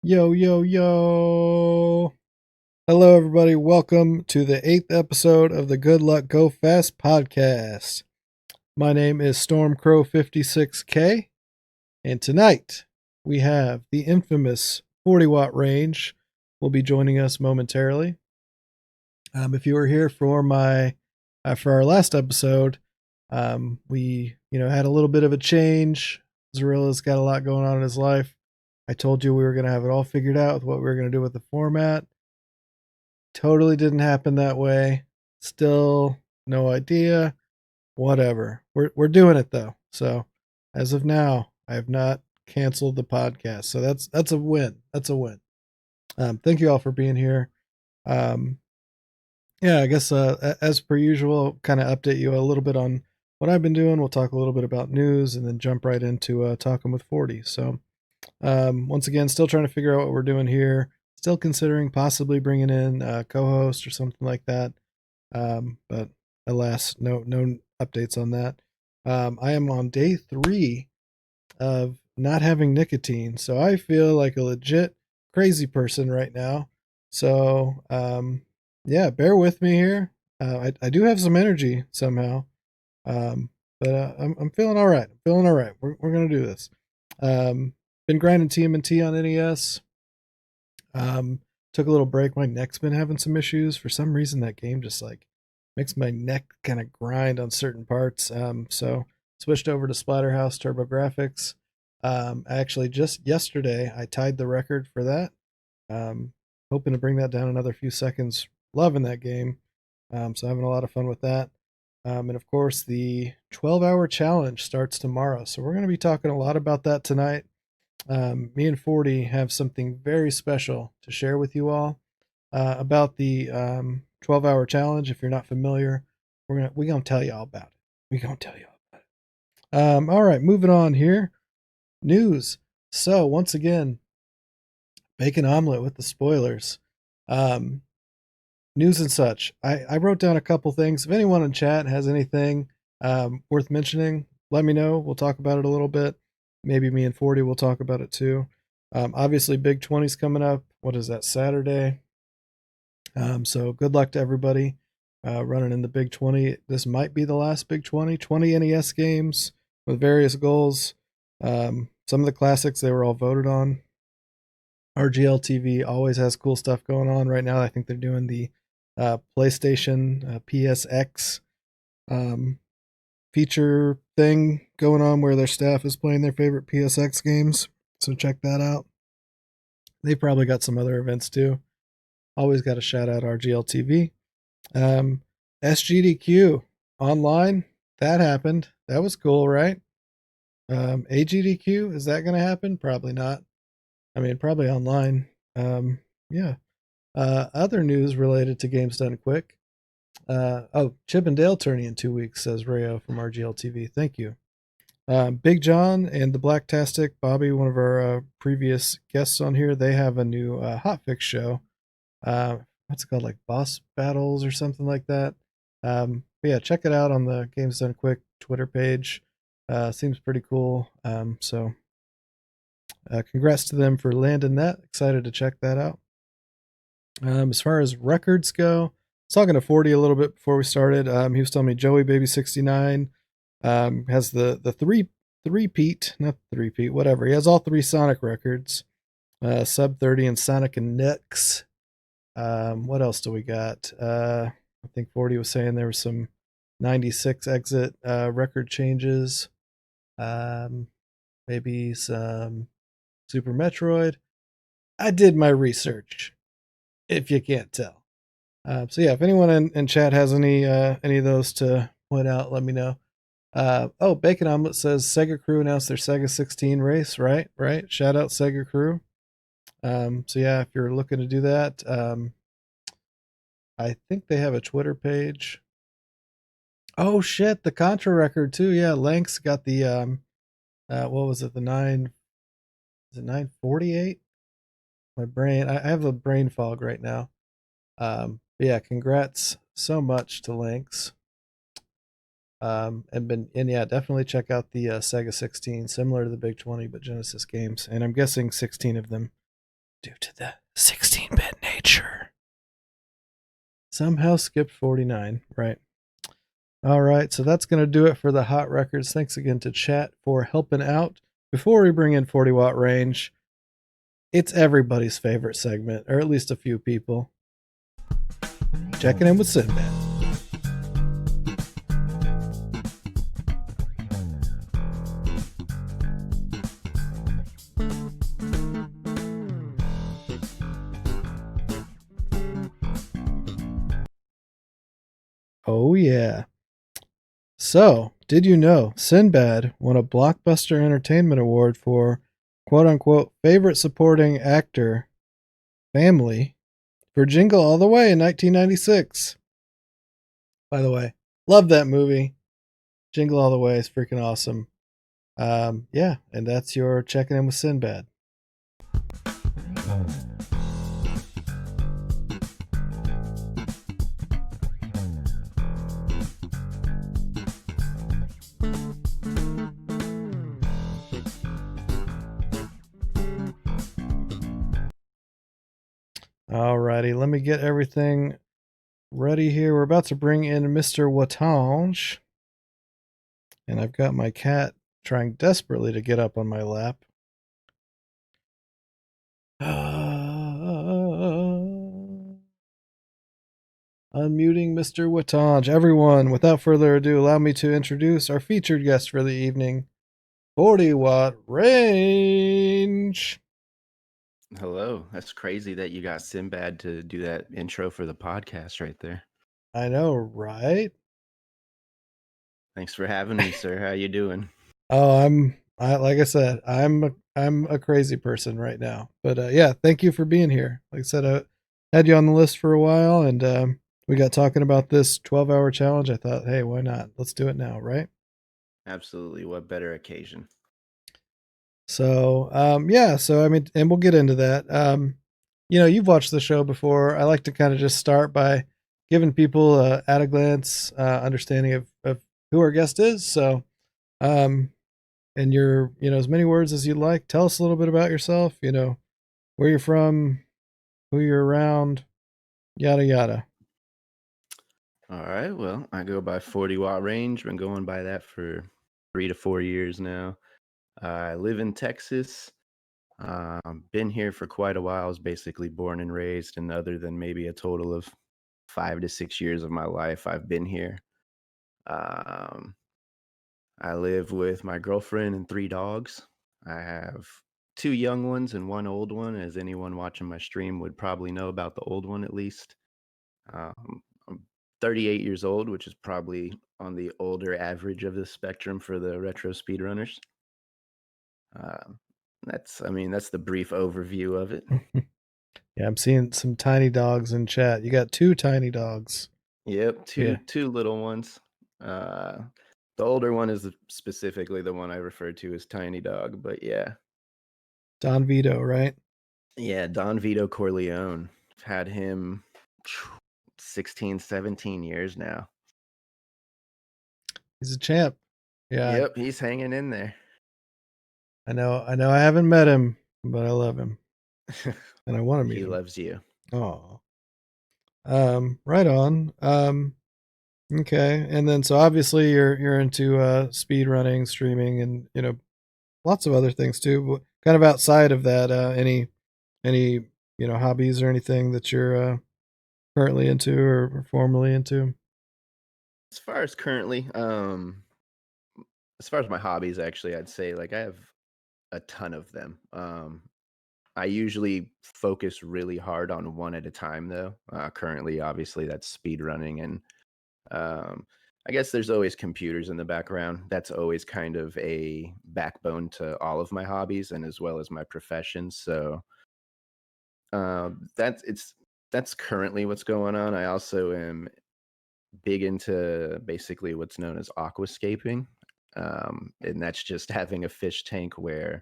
Yo, yo, yo. Hello, everybody. Welcome to the 8th episode of the Good Luck Go Fast podcast. My name is Stormcrow56K, and tonight we have the infamous 40 watt range will be joining us momentarily. If you were here for our last episode, we had a little bit of a change. Zarilla's got a lot going on in his life. I told you we were going to have it all figured out with what we were going to do with the format. Totally didn't happen that way. Still no idea. Whatever. We're doing it though. So as of now, I have not canceled the podcast. So that's a win. That's a win. Thank you all for being here. Um, yeah, I guess as per usual, kind of update you a little bit on what I've been doing. We'll talk a little bit about news and then jump right into talking with 40. So once again, still trying to figure out what we're doing here. Still considering possibly bringing in a co-host or something like that. But alas, no updates on that. I am on day 3 of not having nicotine, so I feel like a legit crazy person right now. So yeah, bear with me here. I do have some energy somehow, but I'm feeling all right. I'm feeling all right. We're gonna do this. Been grinding TMNT on NES. Um, Took a little break. My neck's been having some issues. For some reason, that game just like makes my neck kind of grind on certain parts. So switched over to Splatterhouse Turbo Graphics. Actually, just yesterday, I tied the record for that. Um, Hoping to bring that down another few seconds. Loving that game. So having a lot of fun with that. And of course, the 12-hour challenge starts tomorrow. So we're going to be talking a lot about that tonight. Me and 40 have something very special to share with you all about the 12-hour challenge. If you're not familiar, we're gonna tell you all about it. We're gonna tell you all about it. All right, moving on here. News. So once again, bacon omelet with the spoilers. Um, News and such. I wrote down a couple things. If anyone in chat has anything worth mentioning, let me know. We'll talk about it a little bit. Maybe me and 40 will talk about it too. Obviously, Big 20's coming up. What is that, Saturday? So good luck to everybody running in the Big 20. This might be the last Big 20. 20 NES games with various goals. Some of the classics, they were all voted on. RGL TV always has cool stuff going on. Right now, I think they're doing the PlayStation PSX um, feature thing going on where their staff is playing their favorite PSX games. So check that out. They've probably got some other events too. Always got to shout out RGL TV. Um, SGDQ online, that happened. That was cool, right? AGDQ, is that going to happen? Probably not. I mean, probably online. Yeah. Other news related to Games Done Quick. Chip and Dale tourney in 2 weeks, says Rayo from RGL TV. Thank you. Big John and the Blacktastic, Bobby, one of our previous guests on here, they have a new hotfix show. What's it called? Like Boss Battles or something like that. But yeah, check it out on the Games Done Quick Twitter page. Seems pretty cool. So congrats to them for landing that. Excited to check that out. As far as records go, I was talking to 40 a little bit before we started. He was telling me Joey Baby 69 has the three-peat, not three-peat, whatever. He has all 3 Sonic records, Sub 30 and Sonic and Nix. What else do we got? I think 40 was saying there was some 96 exit record changes. Maybe some Super Metroid. I did my research, if you can't tell. So yeah, if anyone in chat has any of those to point out, let me know. Bacon Omelet says Sega Crew announced their Sega 16 race. Right. Shout out Sega Crew. So yeah, if you're looking to do that, I think they have a Twitter page. Oh shit, the Contra record too. Yeah, Lanks got the what was it? The 948? My brain, I have a brain fog right now. But yeah, congrats so much to Lanks. And yeah, definitely check out the Sega 16, similar to the Big 20, but Genesis games. And I'm guessing 16 of them due to the 16-bit nature. Somehow skipped 49, right? All right, so that's going to do it for the hot records. Thanks again to chat for helping out. Before we bring in 40 watt range, it's everybody's favorite segment, or at least a few people. Checking in with Sinbad. Oh, yeah. So, did you know Sinbad won a Blockbuster Entertainment Award for quote unquote favorite supporting actor family for Jingle All the Way in 1996? By the way, love that movie. Jingle All the Way is freaking awesome. Yeah, and that's your checking in with Sinbad. Alrighty, let me get everything ready here. We're about to bring in Mr. WattRange. And I've got my cat trying desperately to get up on my lap. Unmuting Mr. WattRange. Everyone, without further ado, allow me to introduce our featured guest for the evening, 40 watt range. Hello. That's crazy that you got Sinbad to do that intro for the podcast right there. I know, right? Thanks for having me, sir. How you doing? Oh, like I said, I'm a crazy person right now. But yeah, thank you for being here. Like I said, I had you on the list for a while, and we got talking about this 12-hour challenge. I thought, hey, why not? Let's do it now, right? Absolutely. What better occasion? So, yeah, so I mean, and we'll get into that. You've watched the show before. I like to kind of just start by giving people at a glance understanding of who our guest is. So, and as many words as you'd like. Tell us a little bit about yourself. Where you're from, who you're around, yada yada. All right. Well, I go by 40 watt range. Been going by that for 3 to 4 years now. I live in Texas. Been here for quite a while. I was basically born and raised, and other than maybe a total of 5 to 6 years of my life, I've been here. Um, I live with my girlfriend and 3 dogs. I have 2 young ones and 1 old one, as anyone watching my stream would probably know about the old one at least. I'm 38 years old, which is probably on the older average of the spectrum for the retro speedrunners. Uh, that's the brief overview of it. Yeah, I'm seeing some tiny dogs in chat. You got 2 tiny dogs. Yep, two Yeah, two little ones. Uh, the older one is specifically the one I referred to as Tiny Dog, but yeah. Don Vito, right? Yeah, Don Vito Corleone. I've had him 16, 17 years now. He's a champ. Yeah, Yep, he's hanging in there. I know. I haven't met him, but I love him, and I want to meet He him. loves you. Oh, right on. Okay, and then so obviously you're into speed running, streaming, and lots of other things too. But kind of outside of that, any hobbies or anything that you're currently into or formerly into? As far as currently, as far as my hobbies, actually, I'd say like I have a ton of them. I usually focus really hard on one at a time, though. Currently, obviously, that's speed running, and um, I guess there's always computers in the background. That's always kind of a backbone to all of my hobbies, and as well as my profession. So that's currently what's going on. I also am big into basically what's known as aquascaping. And that's just having a fish tank where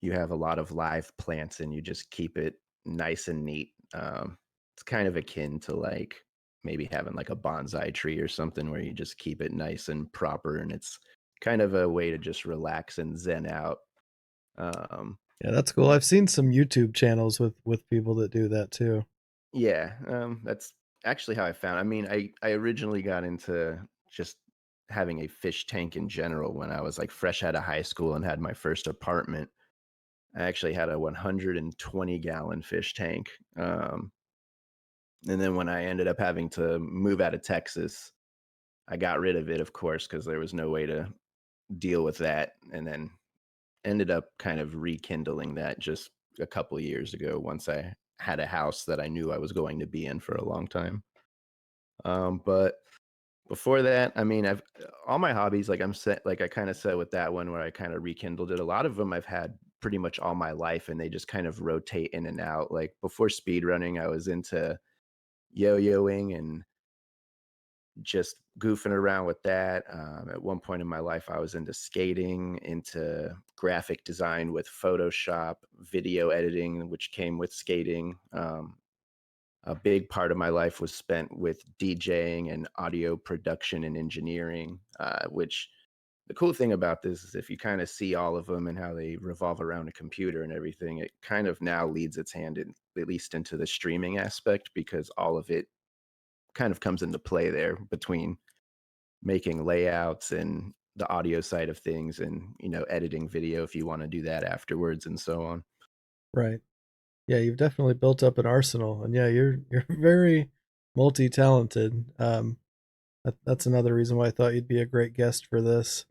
you have a lot of live plants and you just keep it nice and neat. It's kind of akin to like maybe having like a bonsai tree or something where you just keep it nice and proper, and it's kind of a way to just relax and zen out. Um, Yeah, that's cool. I've seen some YouTube channels with people that do that too. yeah, that's actually how I found. I mean, I originally got into just having a fish tank in general when I was like fresh out of high school and had my first apartment. I actually had a 120-gallon fish tank. And then when I ended up having to move out of Texas, I got rid of it, of course, because there was no way to deal with that. And then ended up kind of rekindling that just a couple of years ago once I had a house that I knew I was going to be in for a long time. But before that, I mean, I've all my hobbies, like I'm set, like I kind of said with that one where I kind of rekindled it. A lot of them I've had pretty much all my life, and they just kind of rotate in and out. Like before speed running, I was into yo-yoing and just goofing around with that. At one point in my life, I was into skating, into graphic design with Photoshop, video editing, which came with skating. A big part of my life was spent with DJing and audio production and engineering, which the cool thing about this is if you kind of see all of them and how they revolve around a computer and everything, it kind of now leads its hand in, at least into the streaming aspect, because all of it kind of comes into play there between making layouts and the audio side of things and, editing video if you want to do that afterwards and so on. Right. Yeah, you've definitely built up an arsenal, and yeah, you're very multi-talented. That's another reason why I thought you'd be a great guest for this.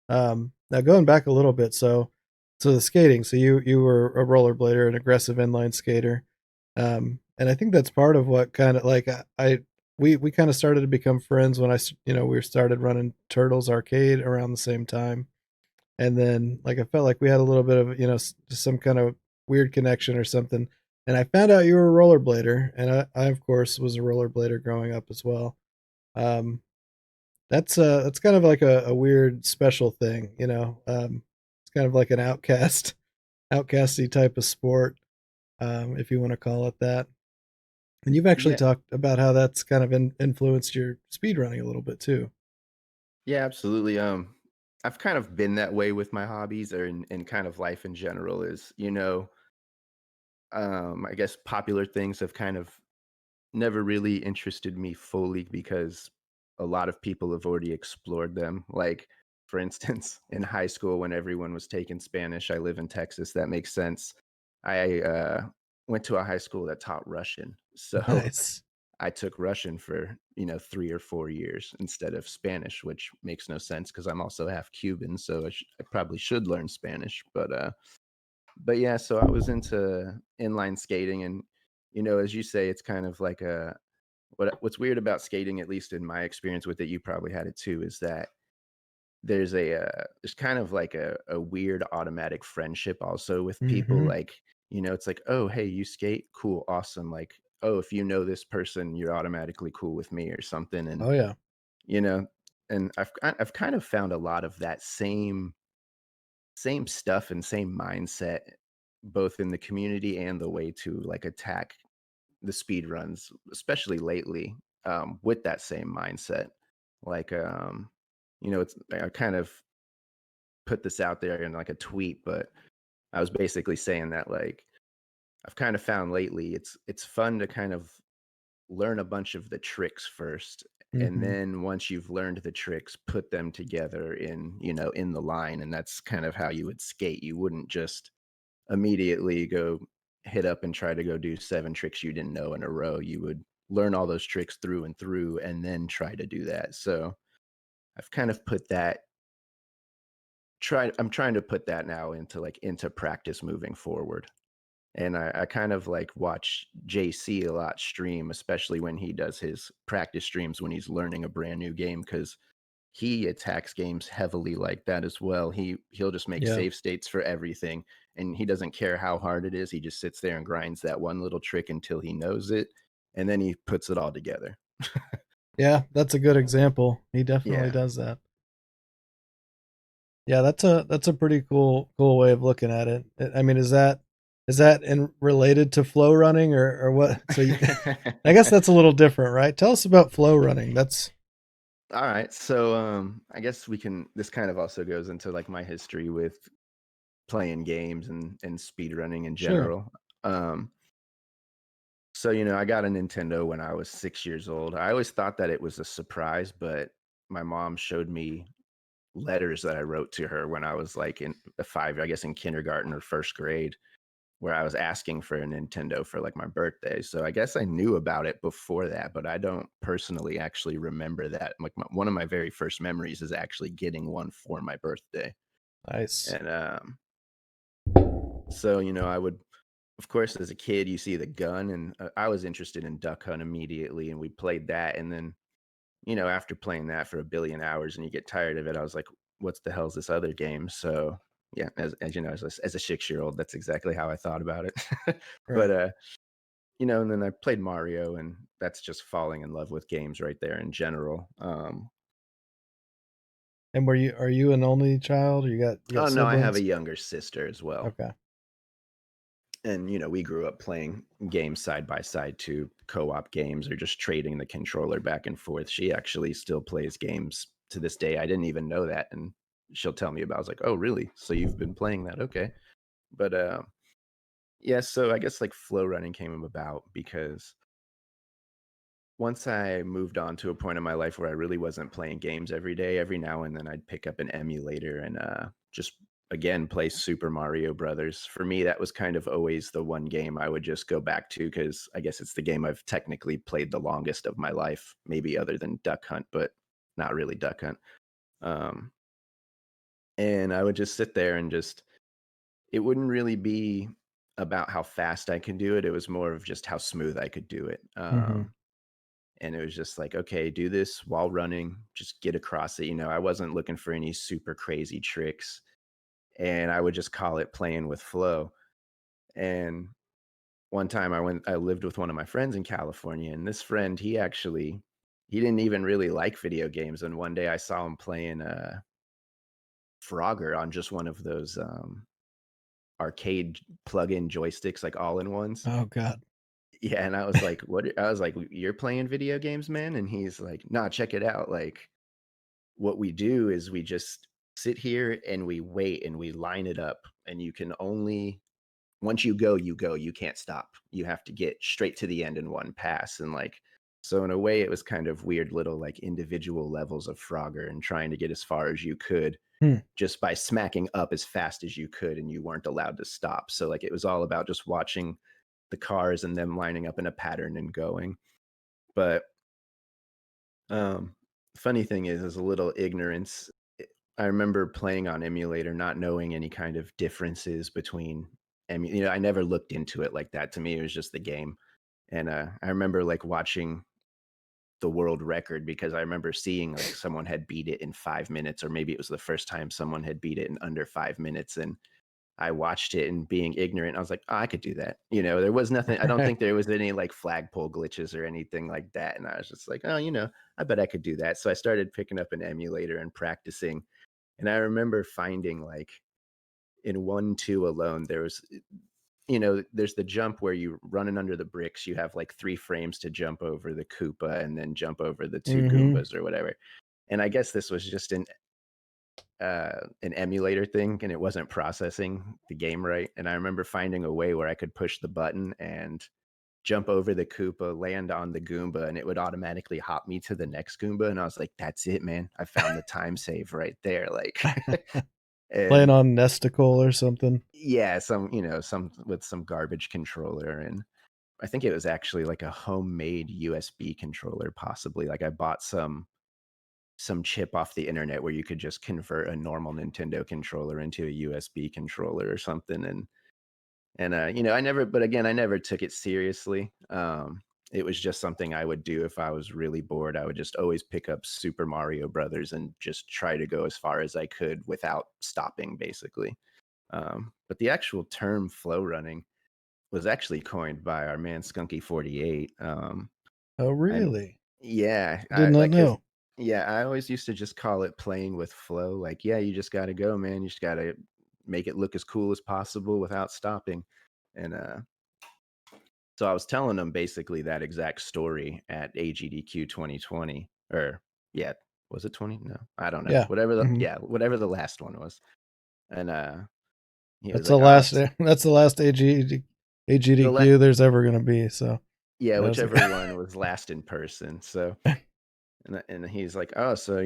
Now going back a little bit, so the skating, so you were a rollerblader, an aggressive inline skater, and I think that's part of what kind of like we kind of started to become friends when we started running Turtles Arcade around the same time, and then like I felt like we had a little bit of just some kind of weird connection or something, and I found out you were a rollerblader, and I of course was a rollerblader growing up as well. Um, that's kind of like a weird special thing, you know. It's kind of like an outcasty type of sport, if you want to call it that. And you've actually Yeah, talked about how that's kind of influenced your speed running a little bit too. yeah, absolutely. I've kind of been that way with my hobbies or in kind of life in general is, I guess popular things have kind of never really interested me fully because a lot of people have already explored them. Like, for instance, in high school, when everyone was taking Spanish, I live in Texas, that makes sense. I went to a high school that taught Russian. So Nice. I took Russian for, 3 or 4 years instead of Spanish, which makes no sense because I'm also half Cuban. So I probably should learn Spanish. But yeah, so I was into inline skating, and as you say, it's kind of like what's weird about skating, at least in my experience with it, you probably had it too, is that there's kind of like a weird automatic friendship also with people. Mm-hmm. Like, it's like, oh, hey, you skate, cool, awesome. Like, oh, if you know this person, you're automatically cool with me or something. And Oh yeah. you know, and I've kind of found a lot of that same stuff and same mindset both in the community and the way to like attack the speed runs, especially lately, with that same mindset. Like, it's I kind of put this out there in like a tweet, but I was basically saying that like I've kind of found lately it's fun to kind of learn a bunch of the tricks first, and Mm-hmm. then once you've learned the tricks, put them together in the line, and that's kind of how you would skate. You wouldn't just immediately go hit up and try to go do 7 tricks you didn't know in a row. You would learn all those tricks through and through and then try to do that. So, I've kind of put that I'm trying to put that now into practice moving forward. And I kind of like watch JC a lot stream, especially when he does his practice streams when he's learning a brand new game, because he attacks games heavily like that as well. He'll just make Yeah. save states for everything, and he doesn't care how hard it is. He just sits there and grinds that one little trick until he knows it, and then he puts it all together. Yeah, that's a good example. He definitely Yeah. does that. Yeah, that's a pretty cool way of looking at it. I mean, is Is that in related to flow running or what? I guess that's a little different, right? Tell us about flow running. That's All right. So I guess we can this kind of also goes into like my history with playing games and speed running in sure. general. Um so I got a Nintendo when I was 6 years old. I always thought that it was a surprise, but my mom showed me letters that I wrote to her when I was like in a 5, I guess in kindergarten or first grade, where I was asking for a Nintendo for like my birthday. So I guess I knew about it before that, but I don't personally actually remember that. Like one of my very first memories is actually getting one for my birthday. Nice. And so I would, of course, as a kid, you see the gun, and I was interested in Duck Hunt immediately, and we played that. And then after playing that for a billion hours and you get tired of it, I was like, "What's the hell's this other game?" So yeah, as you know, as a 6 year old, that's exactly how I thought about it. But Right. and then I played Mario, and that's just falling in love with games right there in general. And are you an only child or you got Oh no, I have a siblings? younger sister as well. Okay. And we grew up playing games side by side too, co-op games or just trading the controller back and forth. She actually still plays games to this day. I didn't even know that, and she'll tell me about it. I was like, oh really, so you've been playing that? Okay. But yeah, so I guess like flow running came about because once I moved on to a point in my life where I really wasn't playing games every day, every now and then I'd pick up an emulator and just again play Super Mario Brothers. For me, that was kind of always the one game I would just go back to because I guess it's the game I've technically played the longest of my life, maybe other than Duck Hunt, but not really Duck Hunt. Um, and I would just sit there and just it wouldn't really be about how fast I could do it. It was more of just how smooth I could do it. Mm-hmm. And it was just like, okay, do this while running, just get across it. I wasn't looking for any super crazy tricks, and I would just call it playing with flow. And one time I lived with one of my friends in California, and this friend, he didn't even really like video games. And one day I saw him playing Frogger on just one of those arcade plug-in joysticks, like all-in-ones. Oh God. Yeah, and I was like, "What?" I was like, "You're playing video games, man?" And he's like, "Nah, check it out. Like, what we do is we just sit here and we wait and we line it up, and you can only once you go, you can't stop. You have to get straight to the end in one pass." And like so in a way it was kind of weird little like individual levels of Frogger and trying to get as far as you could Hmm. just by smacking up as fast as you could, and you weren't allowed to stop. So like it was all about just watching the cars and them lining up in a pattern and going. But um, funny thing is a little ignorance. I remember playing on emulator, not knowing any kind of differences between. I never looked into it like that. To me, it was just the game. And I remember like watching the world record because I remember seeing like someone had beat it in 5 minutes, or maybe it was the first time someone had beat it in under 5 minutes. And I watched it and being ignorant, I was like, oh, I could do that. There was nothing. I don't think there was any like flagpole glitches or anything like that. And I was just like, oh, I bet I could do that. So I started picking up an emulator and practicing. And I remember finding like in 1-2 alone, there was, there's the jump where you running under the bricks. You have like 3 frames to jump over the Koopa and then jump over the two Mm-hmm. Goombas or whatever. And I guess this was just an emulator thing, and it wasn't processing the game right. And I remember finding a way where I could push the button and jump over the Koopa, land on the Goomba, and it would automatically hop me to the next Goomba. And I was like, that's it, man. I found the time save right there. Like, Playing and on Nesticle or something. yeah, some with some garbage controller. And I think it was actually like a homemade USB controller, possibly. Like I bought some chip off the internet where you could just convert a normal Nintendo controller into a USB controller or something. And I never, but again, I never took it seriously. It was just something I would do if I was really bored. I would just always pick up Super Mario Brothers and just try to go as far as I could without stopping, basically. But the actual term flow running was actually coined by our man Skunky 48. Oh I really? Yeah, I did I not like his know. yeah, I always used to just call it playing with flow. Like, yeah, you just gotta go, man. You just gotta make it look as cool as possible without stopping. And so I was telling them basically that exact story at AGDQ 2020, or yeah, was it 20? No, I don't know. Yeah. Hmm. Whatever the last one was. And he was That's the like, "Ah, last. That's the last the AGDQ there's ever gonna be. So yeah, that was whichever one was last in person." So and he's like, "Oh, so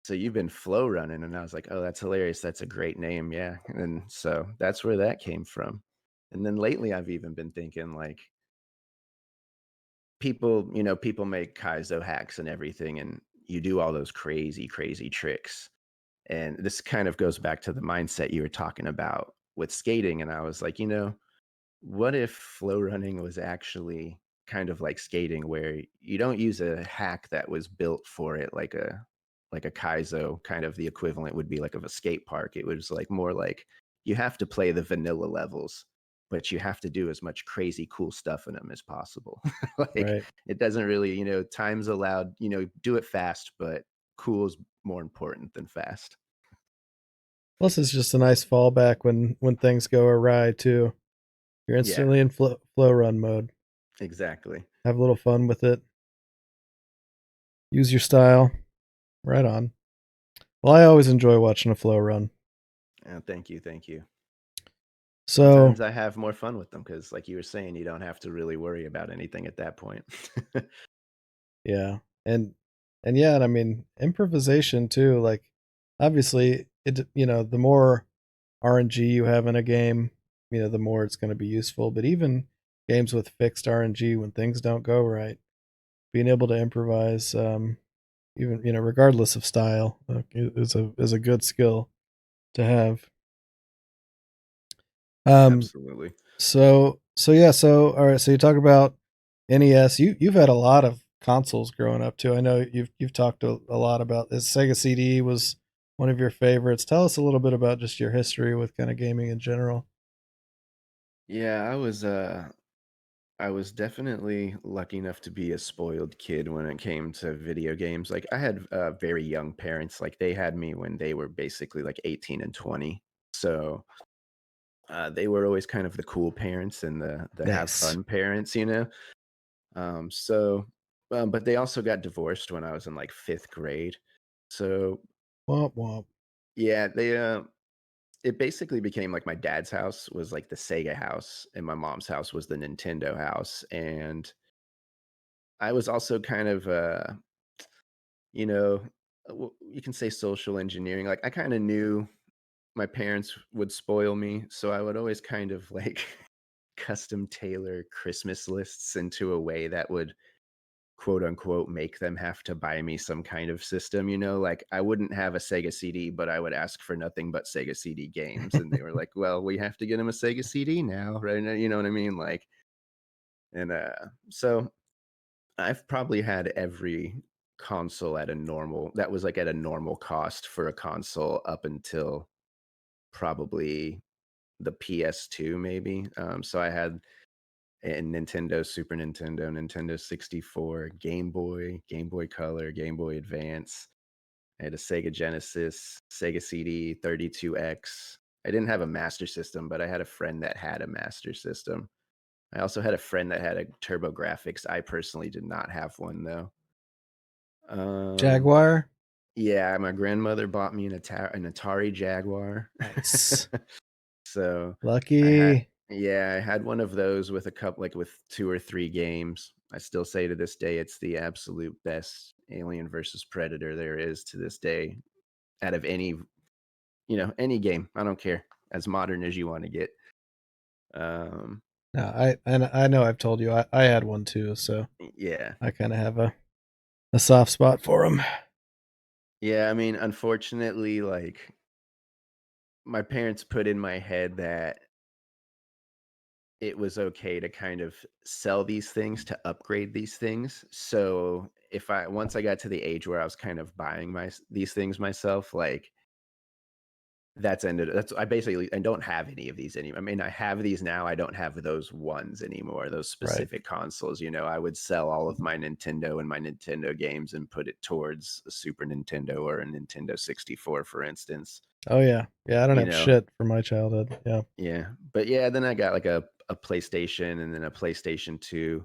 so you've been flow running." And I was like, "Oh, that's hilarious. That's a great name." Yeah. And so that's where that came from. And then lately I've even been thinking like people make Kaizo hacks and everything, and you do all those crazy, crazy tricks. And this kind of goes back to the mindset you were talking about with skating. And I was like, what if flow running was actually kind of like skating, where you don't use a hack that was built for it, like a Kaizo, kind of the equivalent would be like of a skate park. It was like more like you have to play the vanilla levels, but you have to do as much crazy cool stuff in them as possible. Like right. it doesn't really, time's allowed, do it fast, but cool is more important than fast. Plus, it's just a nice fallback when things go awry too. You're Yeah, instantly in flow run mode. exactly. Have a little fun with it. Use your style. Right on. Well, I always enjoy watching a flow run. Thank you, thank you. So Sometimes I have more fun with them because, like you were saying, you don't have to really worry about anything at that point. yeah, and yeah, and I mean improvisation too. Like obviously, the more RNG you have in a game, the more it's going to be useful. But even games with fixed RNG, when things don't go right, being able to improvise, even regardless of style, is a good skill to have. Um, Absolutely. so yeah, so all right, so you talk about NES. You've had a lot of consoles growing up too. I know you've talked a lot about this. Sega CD was one of your favorites. Tell us a little bit about just your history with kind of gaming in general. Yeah, I was definitely lucky enough to be a spoiled kid when it came to video games. Like I had very young parents. Like they had me when they were basically like 18 and 20. So they were always kind of the cool parents and the have Nice. fun parents. So but they also got divorced when I was in like 5th grade. So Womp womp. yeah, it basically became like my dad's house was like the Sega house and my mom's house was the Nintendo house. And I was also kind of you know, you can say social engineering. Like I kind of knew my parents would spoil me, so I would always kind of like custom tailor Christmas lists into a way that would quote unquote make them have to buy me some kind of system. Like I wouldn't have a Sega CD, but I would ask for nothing but Sega CD games. And they were like, well, we have to get him a Sega CD now, right? You know what I mean? Like, and so I've probably had every console that was like at a normal cost for a console up until probably the PS2, maybe. So I had a Nintendo, Super Nintendo, Nintendo 64, Game Boy Color, Game Boy Advance. I had a Sega Genesis, Sega CD, 32X. I didn't have a Master System, but I had a friend that had a Master System. I also had a friend that had a Turbo Graphics. I personally did not have one though. Um, Jaguar. yeah, my grandmother bought me an Atari Jaguar. Nice. So Lucky. I had one of those with a couple, like with 2 or 3 games. I still say to this day, it's the absolute best Alien versus Predator there is to this day out of any game. I don't care. As modern as you want to get. Um, No, I know I've told you I had one too, so yeah. I kind of have a soft spot for them. Yeah. I mean, unfortunately, like my parents put in my head that it was okay to kind of sell these things to upgrade these things. So if I once I got to the age where I was kind of buying these things myself, like that's ended. That's I don't have any of these anymore. I mean, I have these now. I don't have those ones anymore. Those Right. specific consoles. I would sell all of my Nintendo and my Nintendo games and put it towards a Super Nintendo or a Nintendo 64, for instance. Oh yeah. Yeah, I don't You have know, shit from my childhood. Yeah. yeah. But yeah, then I got like a PlayStation and then a PlayStation 2.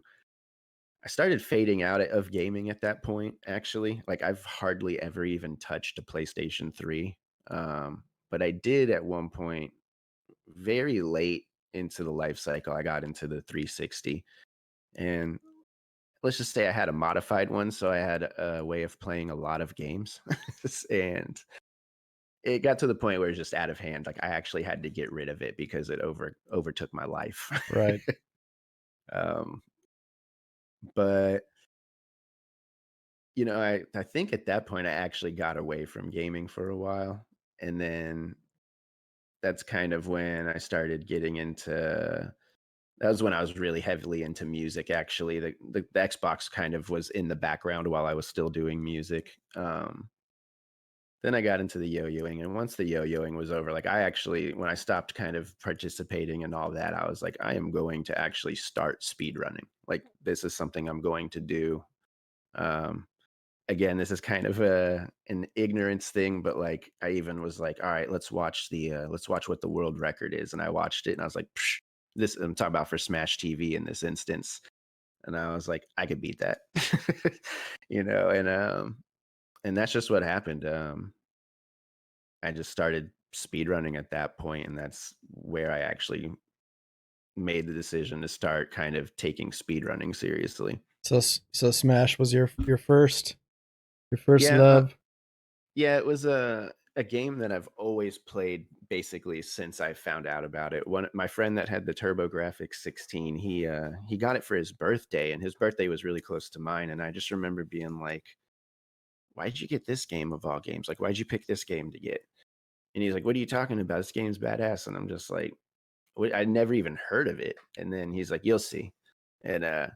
I started fading out of gaming at that point, actually. Like I've hardly ever even touched a PlayStation 3. But I did at one point very late into the life cycle. I got into the 360, and let's just say I had a modified one, so I had a way of playing a lot of games. And it got to the point where it was just out of hand. Like I actually had to get rid of it because it overtook my life. Right. um, but I think at that point I actually got away from gaming for a while, and then that's kind of when I started getting into. That was when I was really heavily into music. Actually, the Xbox kind of was in the background while I was still doing music. Then I got into the yo-yoing, and once the yo-yoing was over, like I actually, when I stopped kind of participating in all that, I was like, I am going to actually start speed running. Like this is something I'm going to do. Um, Again, this is kind of an ignorance thing, but like I even was like, all right, let's watch what the world record is, and I watched it, and I was like, Psh, this I'm talking about for Smash TV in this instance, and I was like, I could beat that, and that's just what happened. I just started speed running at that point, and that's where I actually made the decision to start kind of taking speed running seriously. So Smash was your first Yeah, love. yeah, it was a game that I've always played basically since I found out about it. One my friend that had the TurboGrafx 16, he got it for his birthday, and his birthday was really close to mine, and I just remember being like, "Why'd you get this game of all games? Like why'd you pick this game to get?" And he's like, "What are you talking about? This game's badass." And I'm just like, I'd never even heard of it." And then he's like, "You'll see." And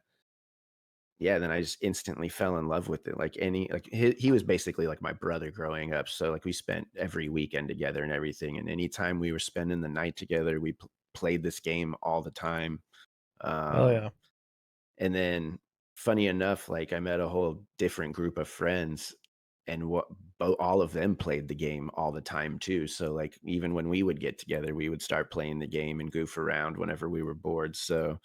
yeah, then I just instantly fell in love with it. Like he was basically like my brother growing up. So like we spent every weekend together and everything. And anytime we were spending the night together, we played this game all the time. Oh Um, yeah. and then funny enough, like I met a whole different group of friends, and all of them played the game all the time too. So like even when we would get together, we would start playing the game and goof around whenever we were bored. So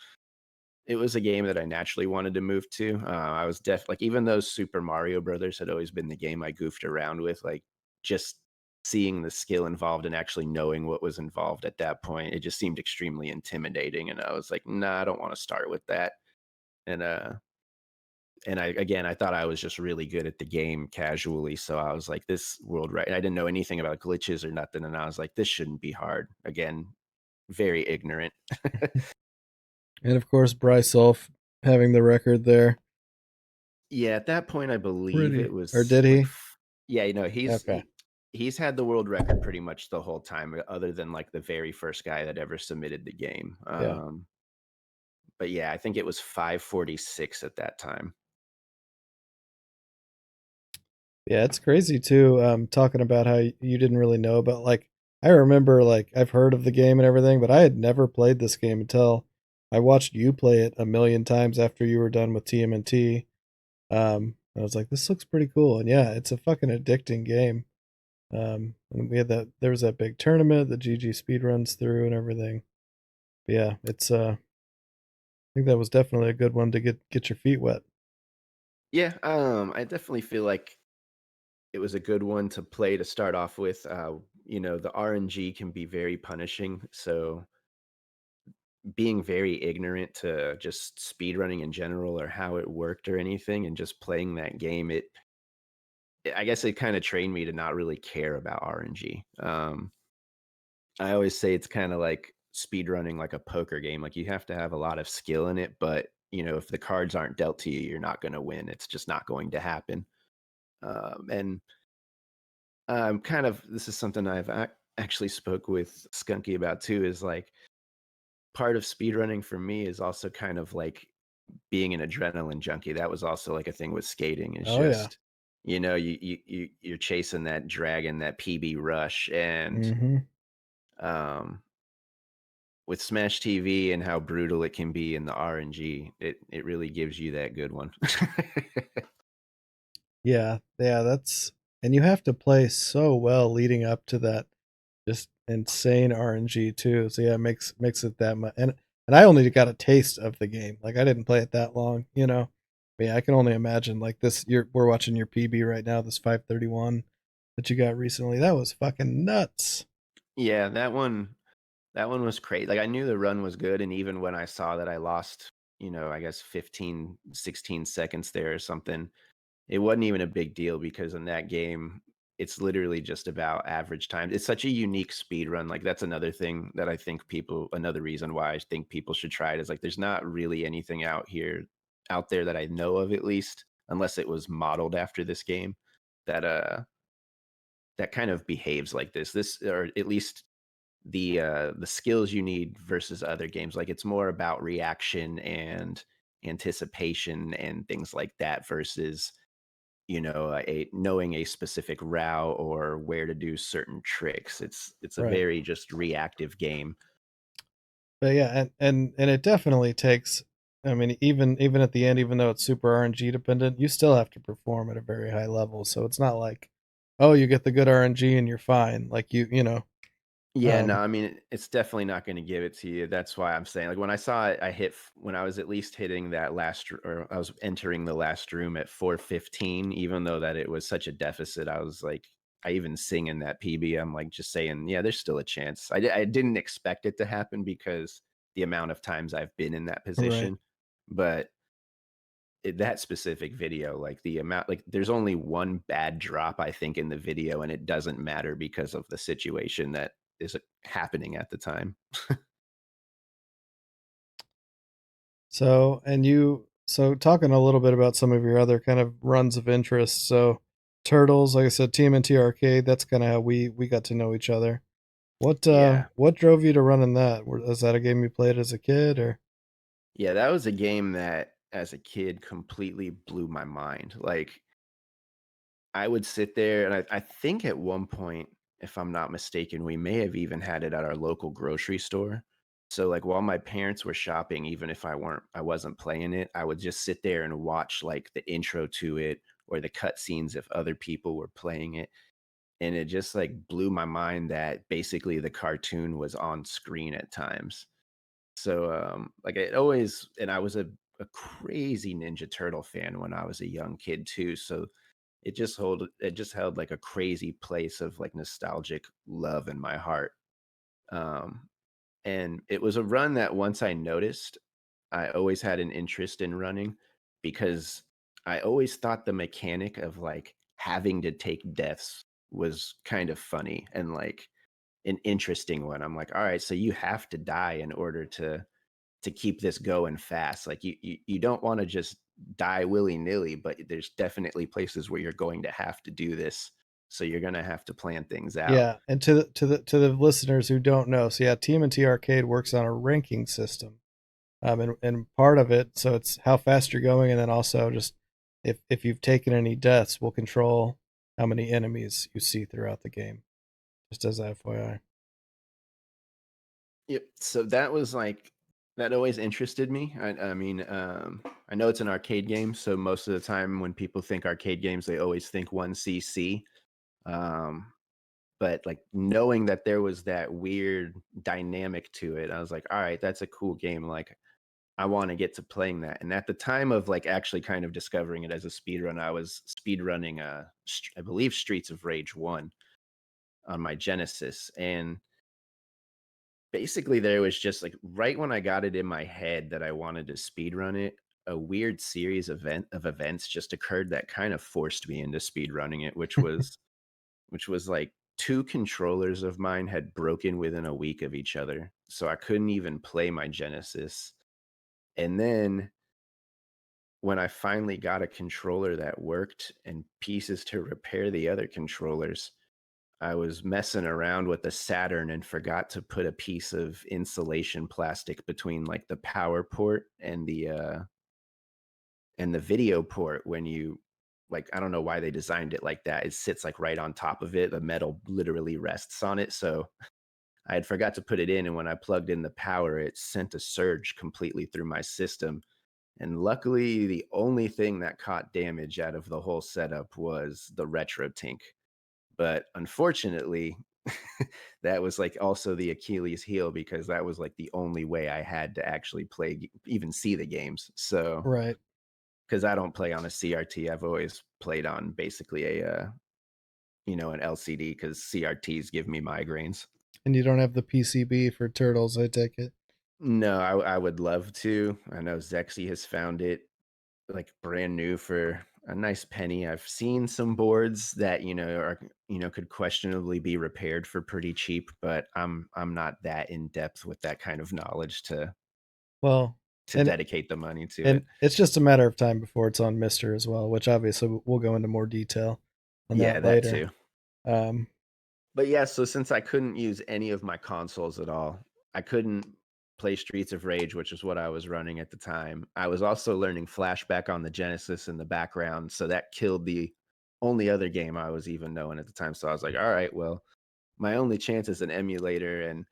it was a game that I naturally wanted to move to. I was like even though Super Mario Brothers had always been the game I goofed around with, like just seeing the skill involved and actually knowing what was involved at that point, it just seemed extremely intimidating. And I was like, nah, I don't want to start with that. And I thought I was just really good at the game casually. So I was like, this world right. And I didn't know anything about glitches or nothing. And I was like, this shouldn't be hard. Again, very ignorant. And of course Bryce Ulf having the record there. Yeah, at that point, I believe Pretty, it or was did like, he? yeah, Okay. he's had the world record pretty much the whole time, other than like the very first guy that ever submitted the game. Yeah. But yeah, I think it was 546 at that time. Yeah, it's crazy too. Talking about how you didn't really know about, like, I remember, like, I've heard of the game and everything, but I had never played this game until I watched you play it a million times after you were done with TMNT. I was like, this looks pretty cool, and yeah, it's a fucking addicting game. And there was that big tournament that GG speed runs through and everything. But yeah, I think that was definitely a good one to get your feet wet. Yeah, I definitely feel like it was a good one to play to start off with. The RNG can be very punishing, so being very ignorant to just speedrunning in general or how it worked or anything, and just playing that game, I guess it kind of trained me to not really care about RNG. I always say it's kind of like speed running like a poker game. Like you have to have a lot of skill in it, but if the cards aren't dealt to you, you're not going to win. It's just not going to happen. And kind of this is something I've actually spoke with Skunky about too. Is like part of speed running for me is also kind of like being an adrenaline junkie. That was also like a thing with skating. Is Oh yeah. just you're chasing that dragon, that PB rush, and Hmm. um, with Smash TV and how brutal it can be in the RNG, it really gives you that good one. Yeah, yeah, and you have to play so well leading up to that just insane RNG too. So yeah, it makes it that much. And I only got a taste of the game. Like I didn't play it that long, you know. But yeah, I can only imagine like this. We're watching your PB right now. This 531 that you got recently. That was fucking nuts. Yeah, that one was great. Like I knew the run was good, and even when I saw that I lost, I guess 15, 16 seconds there or something, it wasn't even a big deal because in that game, it's literally just about average time. It's such a unique speed run. Like that's another thing that I think another reason why I think people should try it is like there's not really anything out there that I know of at least, unless it was modeled after this game that that kind of behaves like this. This or at least the skills you need versus other games. Like it's more about reaction and anticipation and things like that versus a knowing a specific route or where to do certain tricks. It's a Right. very just reactive game. But yeah, and it definitely takes. I mean, even at the end, even though it's super RNG dependent, you still have to perform at a very high level. So it's not like, oh, you get the good RNG and you're fine. Like you know. Yeah, no, Um, I mean, it's definitely not going to give it to you. That's why I'm saying, like, when I saw it, when I was at least hitting that or I was entering the last room at 415, even though that it was such a deficit. I was like, I even sing in that PB. I'm like, just saying, yeah, there's still a chance. I didn't expect it to happen because the amount of times I've been in that right. position, but that specific video, like the amount, like there's only one bad drop, I think, in the video, and it doesn't matter because of the situation that is happening at the time. So talking a little bit about some of your other kind of runs of interest. So Turtles, like I said, TMNT Arcade, that's kind of how we got to know each other. Yeah. What drove you to run in that? Was that a game you played as a kid or Yeah, that was a game that as a kid completely blew my mind. Like I would sit there and I think at one point, if I'm not mistaken, we may have even had it at our local grocery store. So like while my parents were shopping, even if I wasn't playing it, I would just sit there and watch like the intro to it or the cutscenes if other people were playing it. And it just like blew my mind that basically the cartoon was on screen at times. So like it always and I was a crazy Ninja Turtle fan when I was a young kid too. So it just held like a crazy place of like nostalgic love in my heart. Um and it was a run that once I noticed, I always had an interest in running because I always thought the mechanic of like having to take deaths was kind of funny and like an interesting one. I'm like, all right, so you have to die in order to keep this going fast. Like you don't want to just die willy-nilly, but there's definitely places where you're going to have to do this. So you're gonna have to plan things out. yeah, and to the listeners who don't know, so yeah, TMNT Arcade works on a ranking system. And part of it, so it's how fast you're going, and then also just if you've taken any deaths, will control how many enemies you see throughout the game. Just as a FYI. Yep. So that was like that always interested me. I mean, I know it's an arcade game, so most of the time when people think arcade games, they always think 1cc. Um, but like knowing that there was that weird dynamic to it, I was like, all right, that's a cool game. Like I want to get to playing that. And at the time of like actually kind of discovering it as a speed run, I was speed running I believe Streets of Rage 1 on my Genesis. And basically there was just like right when I got it in my head that I wanted to speed run it, a weird series of events just occurred that kind of forced me into speed running it, which was like two controllers of mine had broken within a week of each other. So I couldn't even play my Genesis. And then when I finally got a controller that worked and pieces to repair the other controllers, I was messing around with the Saturn and forgot to put a piece of insulation plastic between like the power port and the video port like I don't know why they designed it like that. It sits like right on top of it. The metal literally rests on it. So I had forgot to put it in, and when I plugged in the power, it sent a surge completely through my system. And luckily, the only thing that caught damage out of the whole setup was the retro tink. But unfortunately, that was like also the Achilles heel because that was like the only way I had to actually play, even see the games. So, Right. because I don't play on a CRT, I've always played on basically an LCD because CRTs give me migraines. And you don't have the PCB for Turtles, I take it. No, I would love to. I know Zexy has found it like brand new for a nice penny. I've seen some boards that are could questionably be repaired for pretty cheap, but I'm not that in depth with that kind of knowledge Well, to and dedicate the money to and it. it's just a matter of time before it's on Mister as well, which obviously we'll go into more detail on Yeah, that that later. too. Um, But yeah, so since I couldn't use any of my consoles at all, I couldn't play Streets of Rage, which is what I was running at the time. I was also learning Flashback on the Genesis in the background, so that killed the only other game I was even knowing at the time. So I was like, all right, well, my only chance is an emulator. And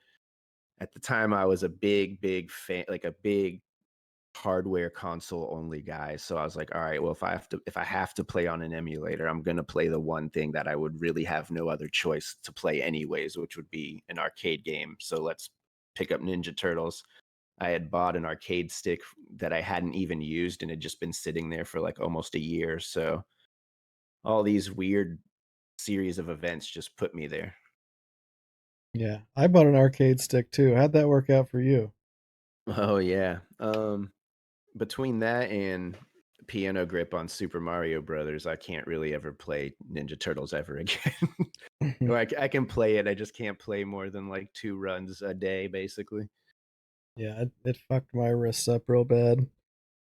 at the time, I was a big fan, like a big hardware console only guy. So I was like, all right, well, if I have to play on an emulator, I'm gonna play the one thing that I would really have no other choice to play anyways, which would be an arcade game. So let's pick up Ninja Turtles. I had bought an arcade stick that I hadn't even used and had just been sitting there for like almost a year. So all these weird series of events just put me there. yeah, I bought an arcade stick too. How'd that work out for you? Oh yeah. Between that and piano grip on Super Mario Brothers, I can't really ever play Ninja Turtles ever again. Or I can play it, I just can't play more than like 2 runs a day, basically. Yeah, it fucked my wrists up real bad.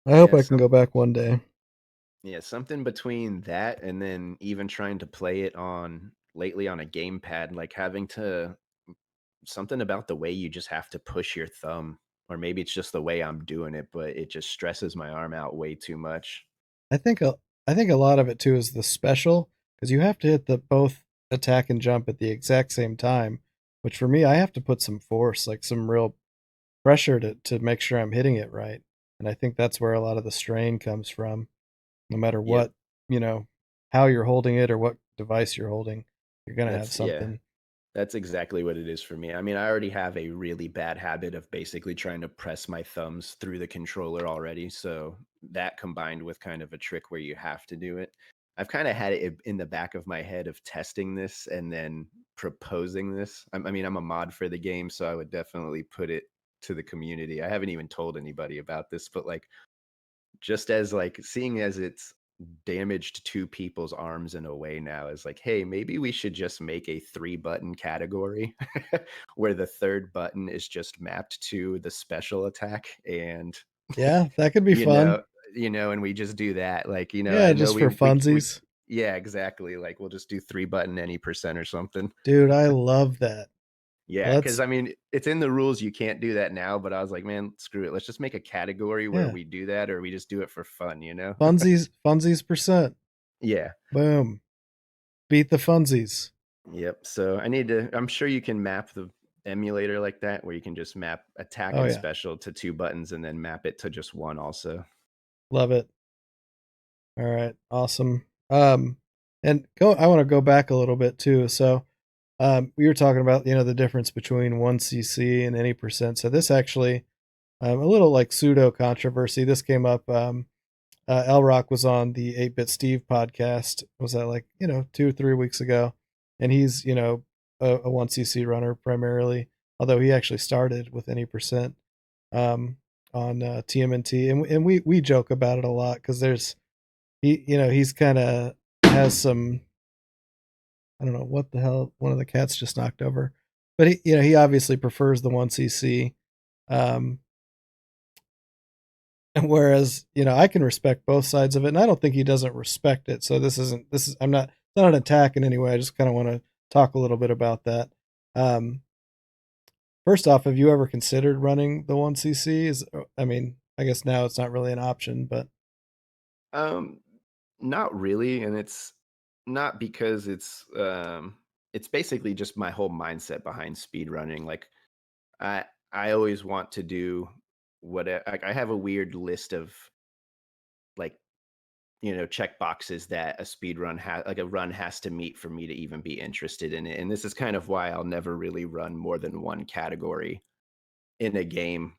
I hope Yeah, I can go back one day. something between that and then even trying to play it on lately on a gamepad, like having to something about the way you just have to push your thumb, or maybe it's just the way I'm doing it, but it just stresses my arm out way too much. I think a, I think a lot of it too is the special because you have to hit the both attack and jump at the exact same time. Which for me, I have to put some force, like some real pressure to make sure I'm hitting it right. And I think that's where a lot of the strain comes from. No matter Yep. what, you know, how you're holding it or what device you're holding, you're gonna have That's yeah. something. That's exactly what it is for me. I mean, I already have a really bad habit of basically trying to press my thumbs through the controller already. So that combined with kind of a trick where you have to do it. I've kind of had it in the back of my head of testing this and then proposing this. I mean, I'm a mod for the game, so I would definitely put it to the community. I haven't even told anybody about this, but like just as like seeing as it's damaged two people's arms in a way now is like, hey, maybe we should just make a 3 button category where the third button is just mapped to the special attack. And Yeah, that could be you fun. know and we just do that, like, Yeah, I know just for we funsies. yeah, exactly, like we'll just do 3 button any percent or something. Dude, I love that. Yeah, because Let's I mean, it's in the rules, you can't do that now, but I was like, man, screw it, let's just make a category where yeah. we do that, or we just do it for fun. Funsies percent. Yeah. Boom. Beat the funsies. Yep. So I'm sure you can map the emulator like that, where you can just map attack Oh and yeah. special to 2 buttons and then map it to just one also. Love it. All right. Awesome. And go I want to go back a little bit too. So we were talking about, the difference between 1cc and any percent. So this actually a little like pseudo controversy. This came up L Rock was on the 8-Bit Steve podcast. Was that like, 2 or 3 weeks ago? And he's, a 1cc runner primarily, although he actually started with any percent um, on TMNT. And we joke about it a lot because he's kind of has some, I don't know what the hell, one of the cats just knocked over. But he obviously prefers the 1cc. Um, whereas, I can respect both sides of it, and I don't think he doesn't respect it. So I'm not, it's not an attack in any way. I just kind of want to talk a little bit about that. Um, First off, have you ever considered running the 1cc? I mean, I guess now it's not really an option, but Um Not really, and it's not because it's basically just my whole mindset behind speed running. Like I I always want to do like I have a weird list of like check boxes that a speed run like a run has to meet for me to even be interested in it. And this is kind of why I'll never really run more than one category in a game,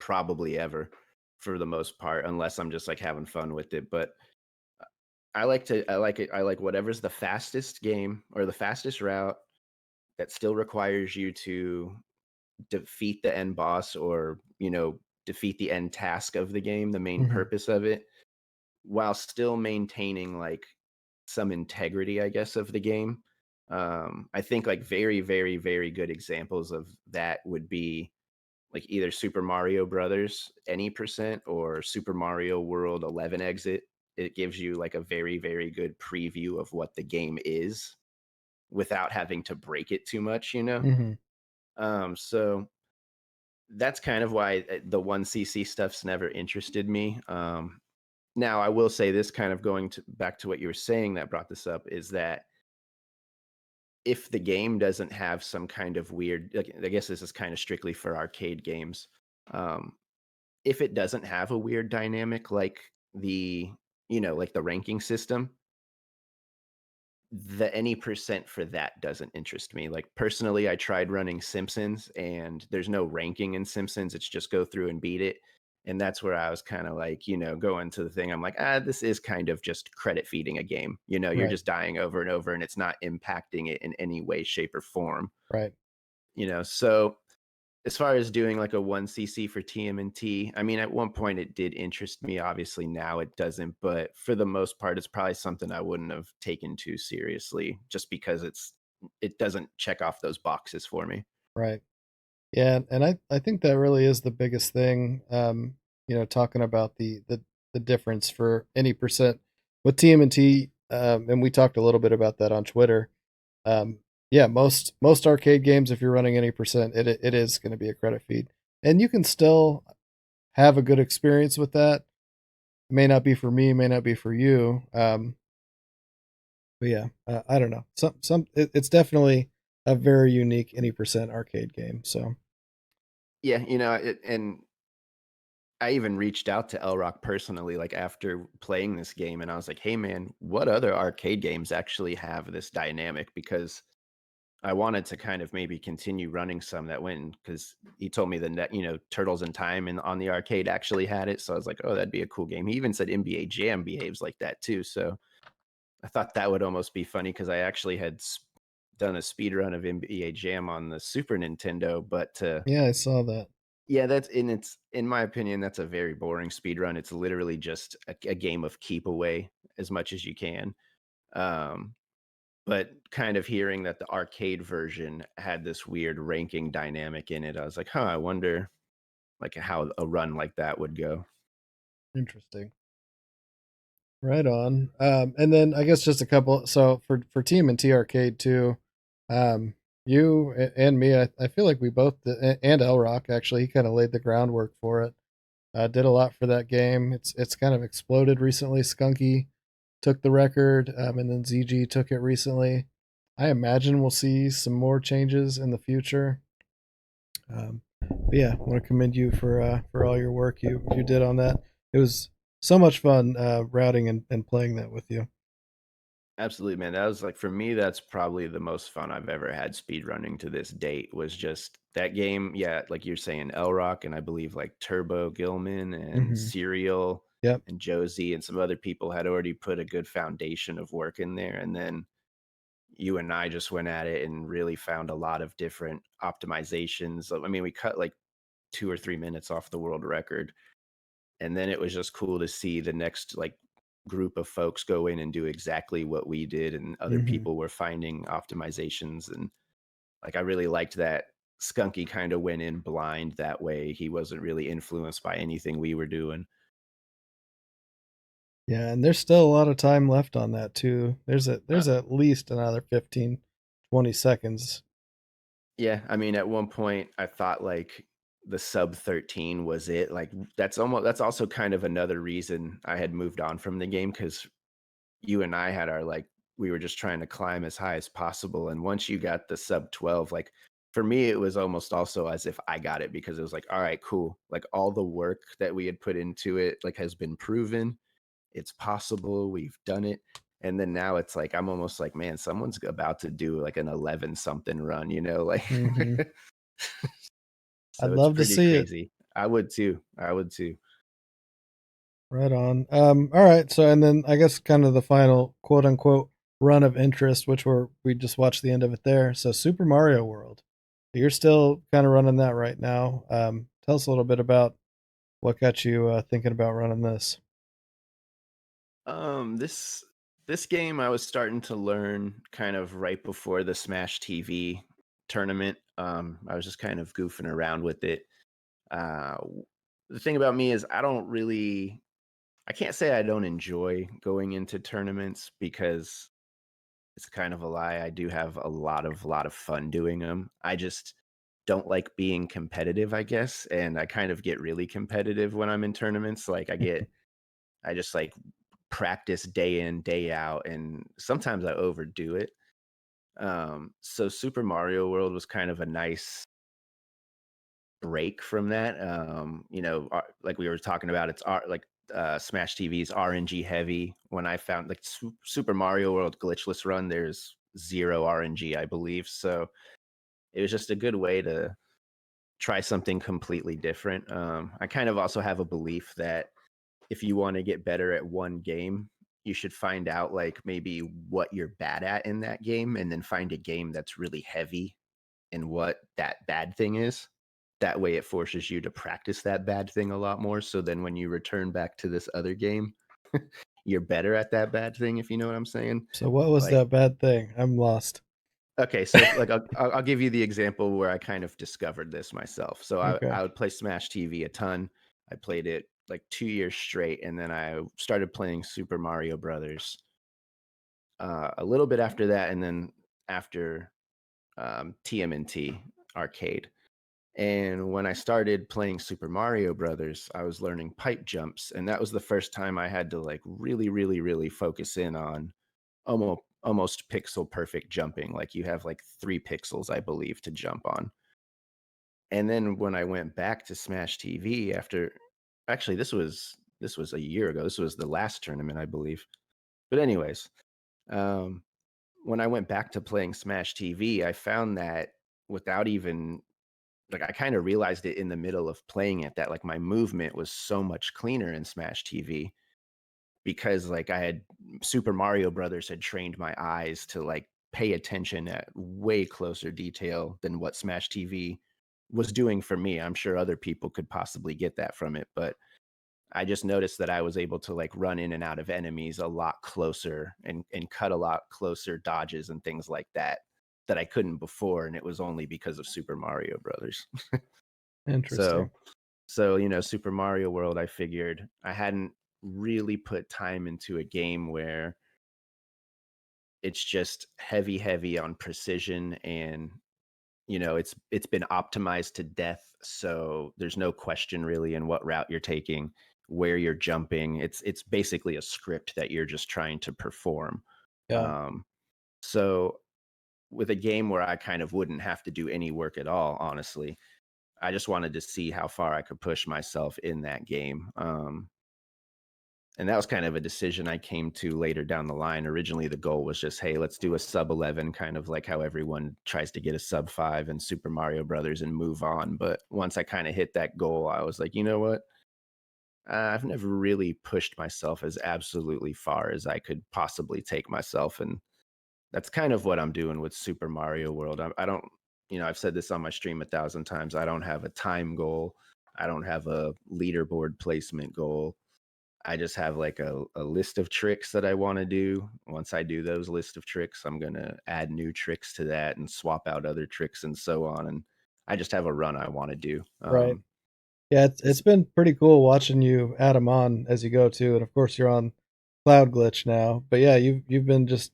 probably ever, for the most part, unless I'm just like having fun with it. But I like it. I like whatever's the fastest game or the fastest route that still requires you to defeat the end boss or, defeat the end task of the game, the main Hmm. purpose of it, while still maintaining like some integrity, I guess, of the game. I think like very, very, very good examples of that would be like either Super Mario Brothers any percent or Super Mario World 11 exit. It gives you like a very, very good preview of what the game is without having to break it too much. Hmm. So that's kind of why the 1cc stuff's never interested me. Now I will say this, kind of going to back to what you were saying that brought this up, is that if the game doesn't have some kind of weird, like, I guess this is kind of strictly for arcade games. Um, if it doesn't have a weird dynamic like the, like the ranking system, the any percent for that doesn't interest me. Like personally, I tried running Simpsons and there's no ranking in Simpsons. It's just go through and beat it. And that's where I was kind of like, going to the thing. I'm like, this is kind of just credit feeding a game. You're Right. just dying over and over and it's not impacting it in any way, shape, or form. Right. So as far as doing like a 1cc for TMNT, I mean, at one point it did interest me. Obviously, now it doesn't. But for the most part, it's probably something I wouldn't have taken too seriously, just because it doesn't check off those boxes for me. Right. Yeah, and I think that really is the biggest thing. Talking about the difference for any percent with TMNT, and we talked a little bit about that on Twitter. Um, yeah, most arcade games, if you're running any percent, it is going to be a credit feed, and you can still have a good experience with that. It may not be for me, may not be for you. But yeah, I don't know. It's definitely a very unique any percent arcade game. So. Yeah, and I even reached out to Elrock personally, like after playing this game, and I was like, "Hey, man, what other arcade games actually have this dynamic?" Because I wanted to kind of maybe continue running some that went, because he told me the net, Turtles in Time and on the arcade actually had it. So I was like, oh, that'd be a cool game. He even said NBA Jam behaves like that too. So I thought that would almost be funny because I actually had done a speed run of NBA Jam on the Super Nintendo. But Yeah, I saw that. yeah, it's in my opinion, that's a very boring speed run. It's literally just a game of keep away as much as you can. Um, but kind of hearing that the arcade version had this weird ranking dynamic in it, I was like, "Huh, I wonder, like, how a run like that would go." Interesting. Right on. And then I guess just a couple. So for Team and T Arcade too, and me, I feel like we both and L Rock actually, he kind of laid the groundwork for it. Did a lot for that game. It's kind of exploded recently. Skunky took the record, and then ZG took it recently. I imagine we'll see some more changes in the future. But yeah, I want to commend you for all your work you did on that. It was so much fun routing and playing that with you. Absolutely, man. That was like, for me, that's probably the most fun I've ever had speed running to this date, was just that game. Yeah, like you're saying, Elrock and I believe like Turbo Gilman and Hmm. Serial Yep. and Josie and some other people had already put a good foundation of work in there. And then you and I just went at it and really found a lot of different optimizations. I mean, we cut like 2 or 3 minutes off the world record. And then it was just cool to see the next like group of folks go in and do exactly what we did. And other Hmm. people were finding optimizations. And like, I really liked that Skunky kind of went in blind that way. He wasn't really influenced by anything we were doing. Yeah, and there's still a lot of time left on that too. Uh, There's at least another 15, 20 seconds. yeah. I mean, at one point I thought like the sub 13 was it. Like that's also kind of another reason I had moved on from the game because you and I had our like we were just trying to climb as high as possible. And once you got the sub 12, like for me, it was almost also as if I got it because it was like, all right, cool. Like all the work that we had put into it like has been proven. It's possible. We've done it. And then now it's like I'm almost like, man, someone's about to do like an 11 something run, like Hmm. I'd so it's love to pretty see it. crazy. I would too. I would too. Right on. All right. So, and then I guess kind of the final quote unquote run of interest, which we just watched the end of it there. So, Super Mario World. You're still kind of running that right now. Tell us a little bit about what got you thinking about running this. This game I was starting to learn kind of right before the Smash TV tournament. I was just kind of goofing around with it. The thing about me is I can't say I don't enjoy going into tournaments because it's kind of a lie. I do have a lot of fun doing them. I just don't like being competitive, I guess, and I kind of get really competitive when I'm in tournaments. Like I just like practice day in, day out, and sometimes I overdo it. So Super Mario World was kind of a nice break from that. Like we were talking about, it's like Smash TV's RNG heavy. When I found like Super Mario World glitchless run, there's zero RNG, I believe. So it was just a good way to try something completely different. I kind of also have a belief that if you want to get better at one game, you should find out like maybe what you're bad at in that game and then find a game that's really heavy in what that bad thing is. That way it forces you to practice that bad thing a lot more. So then when you return back to this other game, you're better at that bad thing, if you know what I'm saying. So, what was Like, that bad thing? I'm lost. okay, so like I'll give you the example where I kind of discovered this myself. So Okay. I would play Smash TV a ton. I played it like 2 years straight, and then I started playing Super Mario Brothers a little bit after that, and then after TMNT arcade. And when I started playing Super Mario Brothers, I was learning pipe jumps, and that was the first time I had to like really, really, really focus in on almost pixel perfect jumping. Like you have like 3 pixels, I believe, to jump on. And then when I went back to Smash TV after, actually this was a year ago. This was the last tournament, I believe. But anyways, um, when I went back to playing Smash TV, I found that without even like I kind of realized it in the middle of playing it that like my movement was so much cleaner in Smash TV because like I had Super Mario Brothers had trained my eyes to like pay attention at way closer detail than what Smash TV was doing for me. I'm sure other people could possibly get that from it, but I just noticed that I was able to like run in and out of enemies a lot closer and cut a lot closer dodges and things like that that I couldn't before, and it was only because of Super Mario Brothers. Interesting. So Super Mario World, I figured I hadn't really put time into a game where it's just heavy, heavy on precision and it's been optimized to death. So there's no question really in what route you're taking, where you're jumping. It's basically a script that you're just trying to perform. Yeah. Um, so with a game where I kind of wouldn't have to do any work at all, honestly, I just wanted to see how far I could push myself in that game. And that was kind of a decision I came to later down the line. Originally, the goal was just, hey, let's do a sub 11, kind of like how everyone tries to get a sub 5 in Super Mario Brothers and move on. But once I kind of hit that goal, I was like, you know what? I've never really pushed myself as absolutely far as I could possibly take myself. And that's kind of what I'm doing with Super Mario World. I don't, I've said this on my stream 1,000 times. I don't have a time goal, I don't have a leaderboard placement goal. I just have like a list of tricks that I want to do. Once I do those list of tricks, I'm going to add new tricks to that and swap out other tricks and so on. And I just have a run I want to do. Right. Yeah, it's This, been pretty cool watching you add them on as you go too, and of course you're on Cloud Glitch now. But yeah, you've been just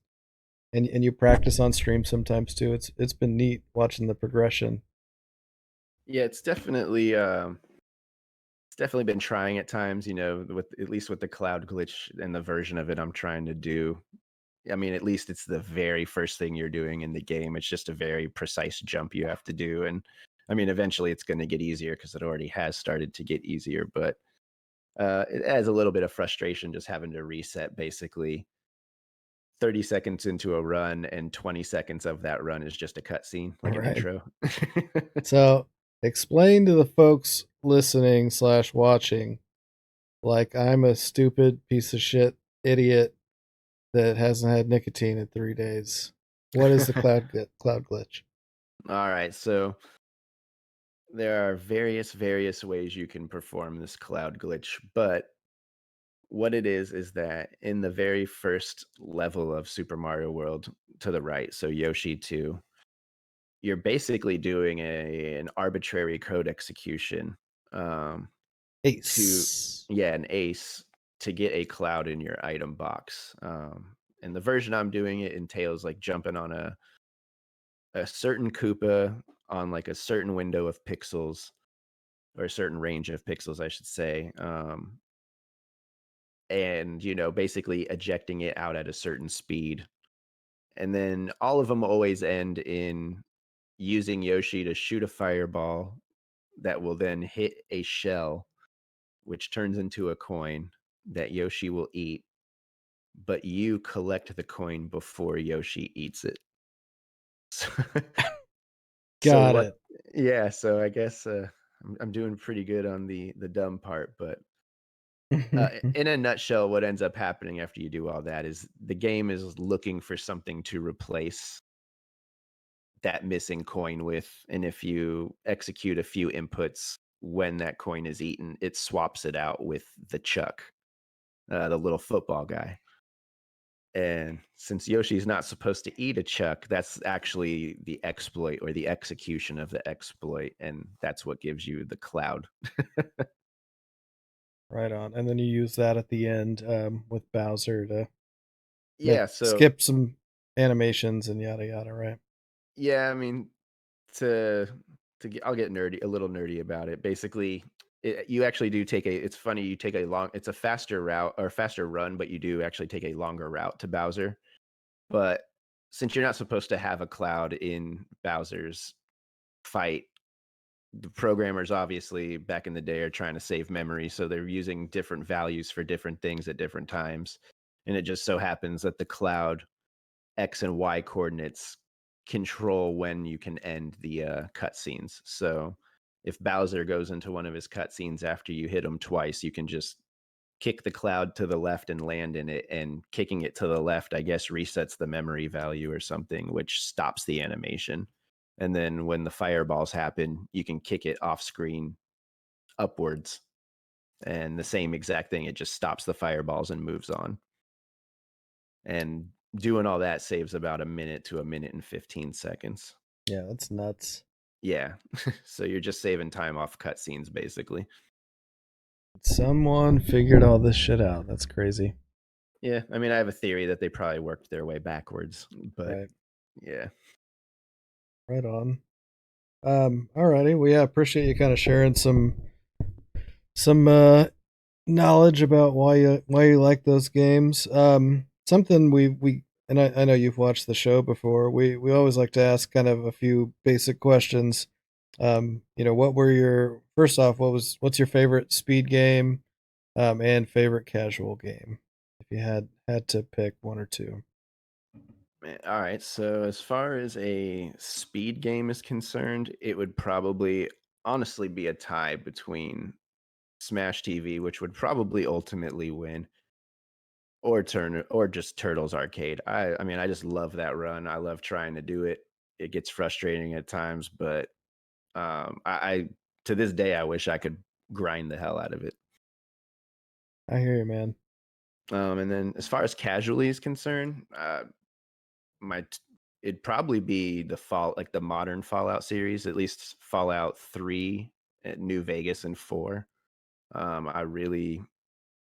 and you practice on stream sometimes too. It's been neat watching the progression. Yeah, it's definitely been trying at times, with at least with the cloud glitch and the version of it I'm trying to do. I mean, at least it's the very first thing you're doing in the game. It's just a very precise jump you have to do. And I mean, eventually it's going to get easier because it already has started to get easier. But it adds a little bit of frustration just having to reset basically 30 seconds into a run, and 20 seconds of that run is just a cutscene, like an Right. intro. So explain to the folks listening slash watching, like I'm a stupid piece of shit idiot that hasn't had nicotine in 3 days. What is the cloud glitch? All right. So there are various ways you can perform this cloud glitch, but what it is that in the very first level of Super Mario World to the right, so Yoshi 2, you're basically doing an arbitrary code execution um, to Ace. yeah, an ace to get a cloud in your item box. And the version I'm doing it entails like jumping on a certain Koopa on like a certain window of pixels or a certain range of pixels, I should say. And basically ejecting it out at a certain speed. And then all of them always end in using Yoshi to shoot a fireball that will then hit a shell, which turns into a coin that Yoshi will eat, but you collect the coin before Yoshi eats it. So, so Got what? it. Yeah, so I guess I'm doing pretty good on the dumb part, but in a nutshell, what ends up happening after you do all that is the game is looking for something to replace that missing coin with. And if you execute a few inputs when that coin is eaten, it swaps it out with the Chuck, the little football guy. And since Yoshi's not supposed to eat a Chuck, that's actually the exploit or the execution of the exploit. And that's what gives you the cloud. Right on. And then you use that at the end with Bowser to make Yeah. So, skip some animations and yada yada, right? yeah, I mean, to I'll get nerdy, a little nerdy about it. Basically, you actually do take a. It's funny, you take a long. It's a faster route or faster run, but you do actually take a longer route to Bowser. But since you're not supposed to have a cloud in Bowser's fight, the programmers obviously back in the day are trying to save memory, so they're using different values for different things at different times. And it just so happens that the cloud X and Y coordinates control when you can end the cutscenes. So if Bowser goes into one of his cutscenes after you hit him twice, you can just kick the cloud to the left and land in it. And kicking it to the left, I guess, resets the memory value or something, which stops the animation. And then when the fireballs happen, you can kick it off screen upwards. And the same exact thing, it just stops the fireballs and moves on. And doing all that saves about a minute to a minute and 15 seconds. Yeah, that's nuts. Yeah. So you're just saving time off cutscenes, basically. Someone figured all this shit out. That's crazy. Yeah. I mean, I have a theory that they probably worked their way backwards, but Right. yeah. Right on. Alrighty. Well, yeah, appreciate you kind of sharing some knowledge about why you like those games. Something we and I know you've watched the show before. We always like to ask kind of a few basic questions. What were your first off? What's your favorite speed game, and favorite casual game? If you had to pick one or two. All right. So as far as a speed game is concerned, it would probably honestly be a tie between Smash TV, which would probably ultimately win, or just Turtles Arcade. I mean, I just love that run. I love trying to do it. It gets frustrating at times, but I to this day I wish I could grind the hell out of it. I hear you, man. And then as far as casually is concerned, my it'd probably be like the modern Fallout series, at least Fallout 3, New Vegas, and 4. I really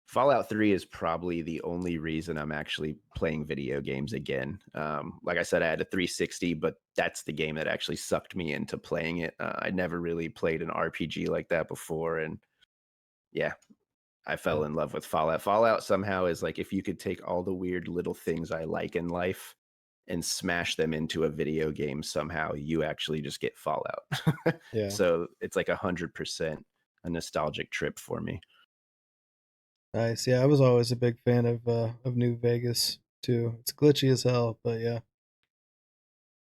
Fallout 3 is probably the only reason I'm actually playing video games again. Like I said, I had a 360, but that's the game that actually sucked me into playing it. I never really played an RPG like that before, and yeah, I Yeah. fell in love with Fallout. Fallout somehow is like if you could take all the weird little things I like in life and smash them into a video game somehow, you actually just get Fallout. Yeah. So it's like 100% a nostalgic trip for me. Nice. Yeah, I was always a big fan of New Vegas too. It's glitchy as hell, but yeah,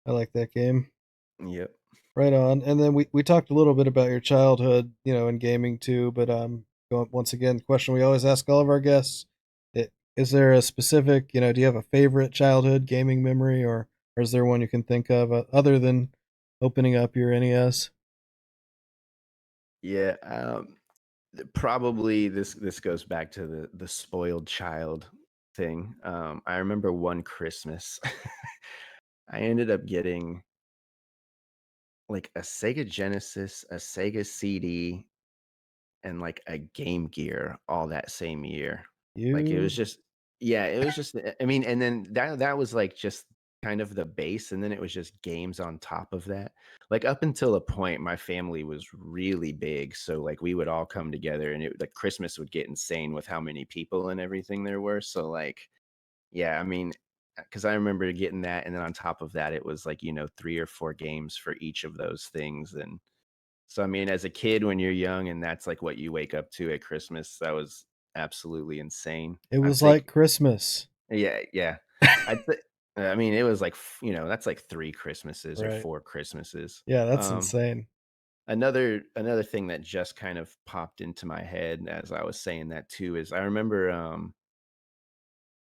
I like that game. Yep. Right on. And then we talked a little bit about your childhood, and gaming too, but once again, question we always ask all of our guests, is there a specific, do you have a favorite childhood gaming memory, or is there one you can think of other than opening up your NES? Yeah. Probably this goes back to the spoiled child thing. I remember one Christmas, I ended up getting like a Sega Genesis, a Sega CD, and like a Game Gear all that same year. Like it was You just yeah, it was just I mean, and then that was like just kind of the base, and then it was just games on top of that. Like up until a point, my family was really big, so like we would all come together, and it like Christmas would get insane with how many people and everything there were. So like, yeah, I mean, because I remember getting that, and then on top of that, it was like 3 or 4 games for each of those things, and so, I mean, as a kid, when you're young and that's like what you wake up to at Christmas, that was absolutely insane. It I'd was say, like Christmas. yeah, yeah. I'd say, I mean, it was like, that's like 3 Christmases or Right. 4 Christmases. Yeah, that's Um, insane. another thing that just kind of popped into my head as I was saying that too is I remember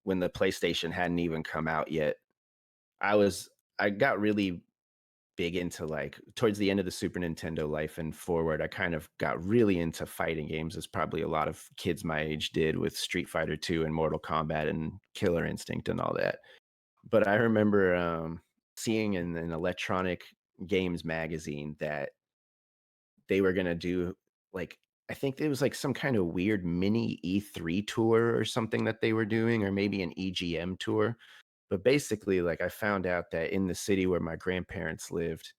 when the PlayStation hadn't even come out yet. I was I got really big into like towards the end of the Super Nintendo life and forward, I kind of got really into fighting games, as probably a lot of kids my age did with Street Fighter 2 and Mortal Kombat and Killer Instinct and all that. But I remember seeing in an electronic games magazine that they were going to do like I think it was like some kind of weird mini E3 tour or something that they were doing, or maybe an EGM tour. But basically, like I found out that in the city where my grandparents lived,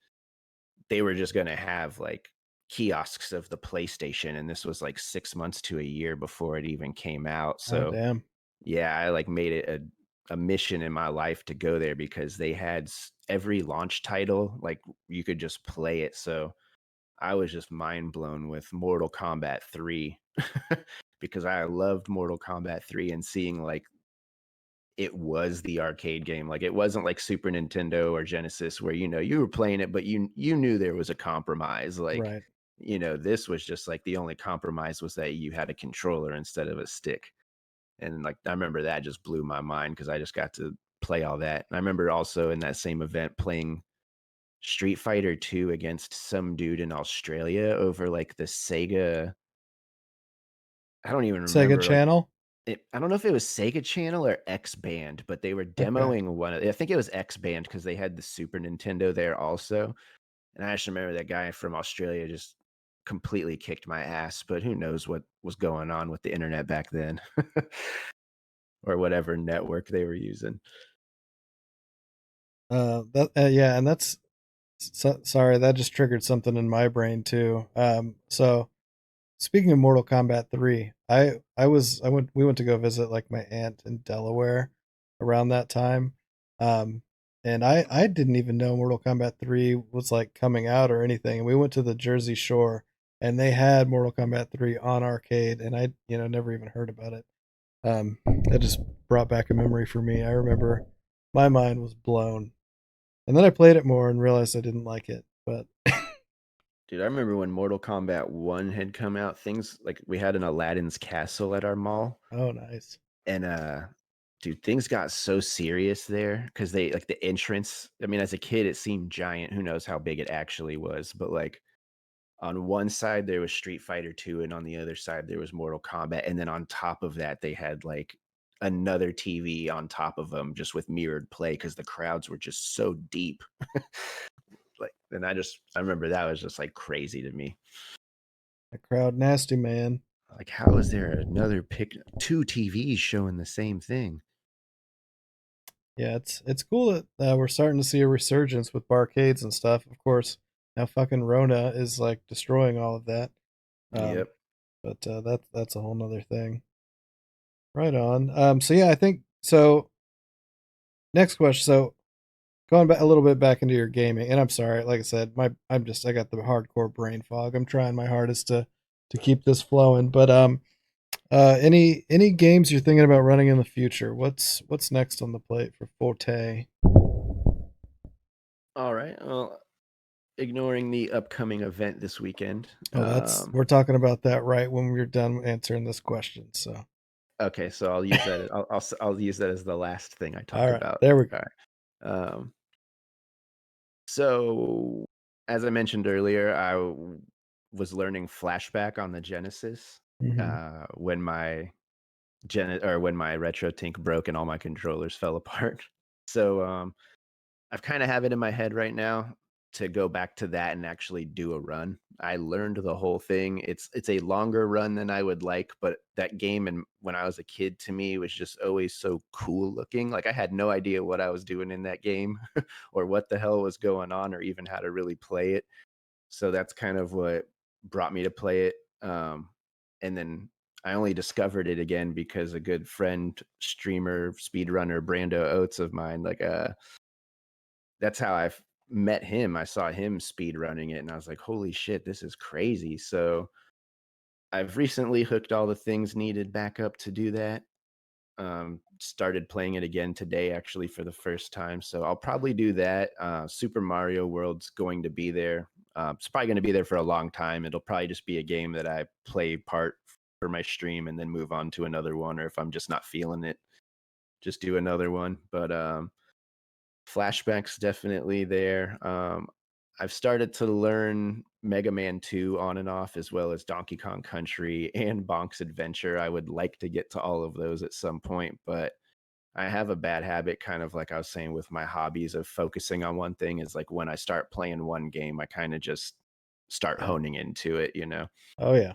they were just gonna have, like, kiosks of the PlayStation, and this was, like, 6 months to a year before it even came out, Oh so, damn. yeah, I, like, made it a mission in my life to go there because they had s every launch title, like, you could just play it, so I was just mind blown with Mortal Kombat 3 because I loved Mortal Kombat 3 and seeing, like, it was the arcade game. Like, it wasn't like Super Nintendo or Genesis where, you were playing it, but you knew there was a compromise. Like, Right. this was just like the only compromise was that you had a controller instead of a stick. And like I remember that just blew my mind because I just got to play all that. And I remember also in that same event playing Street Fighter 2 against some dude in Australia over like the Sega. I don't even Sega remember like Channel? I don't know if it was Sega Channel or X Band, but they were Okay. demoing I think it was X Band because they had the Super Nintendo there also, and I just remember that guy from Australia just completely kicked my ass, but who knows what was going on with the internet back then, or whatever network they were using. Yeah, and sorry, that just triggered something in my brain too. So speaking of Mortal Kombat 3, I went we went to go visit like my aunt in Delaware around that time. Um and I didn't even know Mortal Kombat 3 was like coming out or anything. And we went to the Jersey Shore and they had Mortal Kombat 3 on arcade and I, never even heard about it. That just brought back a memory for me. I remember my mind was blown. And then I played it more and realized I didn't like it. But Dude, I remember when Mortal Kombat 1 had come out, things like we had an Aladdin's Castle at our mall. oh nice. And, dude, things got so serious there because they like, the entrance I mean, as a kid, it seemed giant, who knows how big it actually was, but, like, on one side, there was Street Fighter 2, and on the other side, there was Mortal Kombat, and then on top of that, they had, like, another TV on top of them just with mirrored play because the crowds were just so deep. Like, and I remember that was just, like, crazy to me. A crowd nasty man. Like, how is there another two TVs showing the same thing? Yeah, it's cool that we're starting to see a resurgence with barcades and stuff. Of course, now fucking Rona is like destroying all of that. Um, Yep. but that's a whole nother thing. Right on. So yeah, I think so. Next question. So going back a little bit back into your gaming, and I'm sorry, like I said, I got the hardcore brain fog. I'm trying my hardest to keep this flowing. But any games you're thinking about running in the future? What's next on the plate for Forte? All right. Well, ignoring the upcoming event this weekend. Oh, that's we're talking about that right when we're done answering this question. So, Okay, so I'll use that. I'll use that as the last thing I all talk right, about. there we All go. right. So as I mentioned earlier, was learning Flashback on the Genesis Hmm. when my when my RetroTink broke and all my controllers fell apart. So I've kind of have it in my head right now to go back to that and actually do a run. I learned the whole thing. It's a longer run than I would like, but that game and when I was a kid to me was just always so cool looking. Like I had no idea what I was doing in that game or what the hell was going on or even how to really play it. So that's kind of what brought me to play it. And then I only discovered it again because a good friend, streamer, speedrunner, Brando Oates of mine, that's how I met him. I saw him speed running it and I was like, holy shit, this is crazy. So I've recently hooked all the things needed back up to do that. Started playing it again today, actually, for the first time. So I'll probably do that. Super Mario World's going to be there. It's probably going to be there for a long time. It'll probably just be a game that I play part for my stream and then move on to another one. Or if I'm just not feeling it, just do another one. But Flashback's definitely there. I've started to learn Mega Man 2 on and off, as well as Donkey Kong Country and Bonk's Adventure. I would like to get to all of those at some point, but I have a bad habit, kind of like I was saying with my hobbies of focusing on one thing, is like when I start playing one game, I kind of just start Yeah. honing into it, you know? Oh yeah.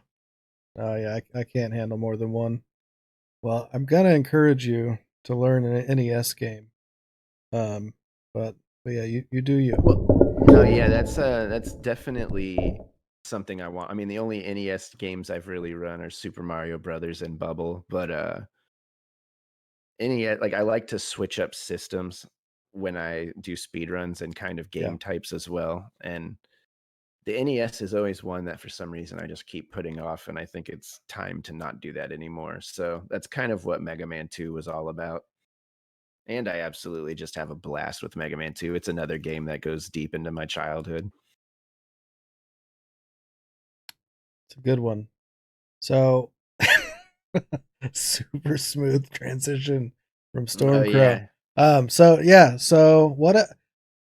Oh yeah. I can't handle more than one. Well, I'm gonna encourage you to learn an NES game. Um, but yeah, you do you. Well, no, yeah, that's definitely something I want. I mean, the only NES games I've really run are Super Mario Brothers and Bubble, but NES, like I like to switch up systems when I do speed runs and kind of Yeah. game types as well. And the NES is always one that for some reason I just keep putting off, and I think it's time to not do that anymore. So that's kind of what Mega Man 2 was all about. And I absolutely just have a blast with Mega Man 2. It's another game that goes deep into my childhood. It's a good one. So super smooth transition from Oh Stormcrow. yeah. So yeah, so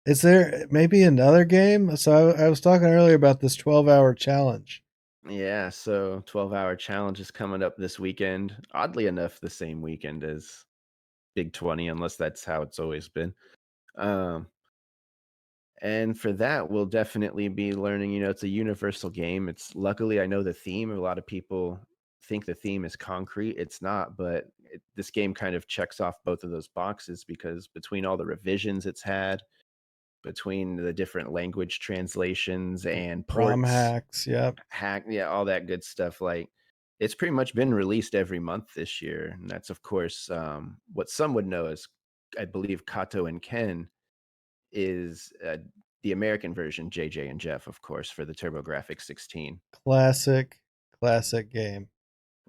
is there maybe another game? So I was talking earlier about this 12-hour challenge. Yeah, so 12-hour challenge is coming up this weekend. Oddly enough, the same weekend as Big 20, unless that's how it's always been. Um, and for that, we'll definitely be learning, it's a universal game. It's luckily I know the theme. A lot of people think the theme is concrete. It's not, but this game kind of checks off both of those boxes because between all the revisions it's had, between the different language translations and ROM ports, hacks, yep. yeah, all that good stuff. Like it's pretty much been released every month this year, and that's of course what some would know as, I believe, Kato and Ken is the American version, JJ and Jeff, of course, for the TurboGrafx 16. Classic, classic game.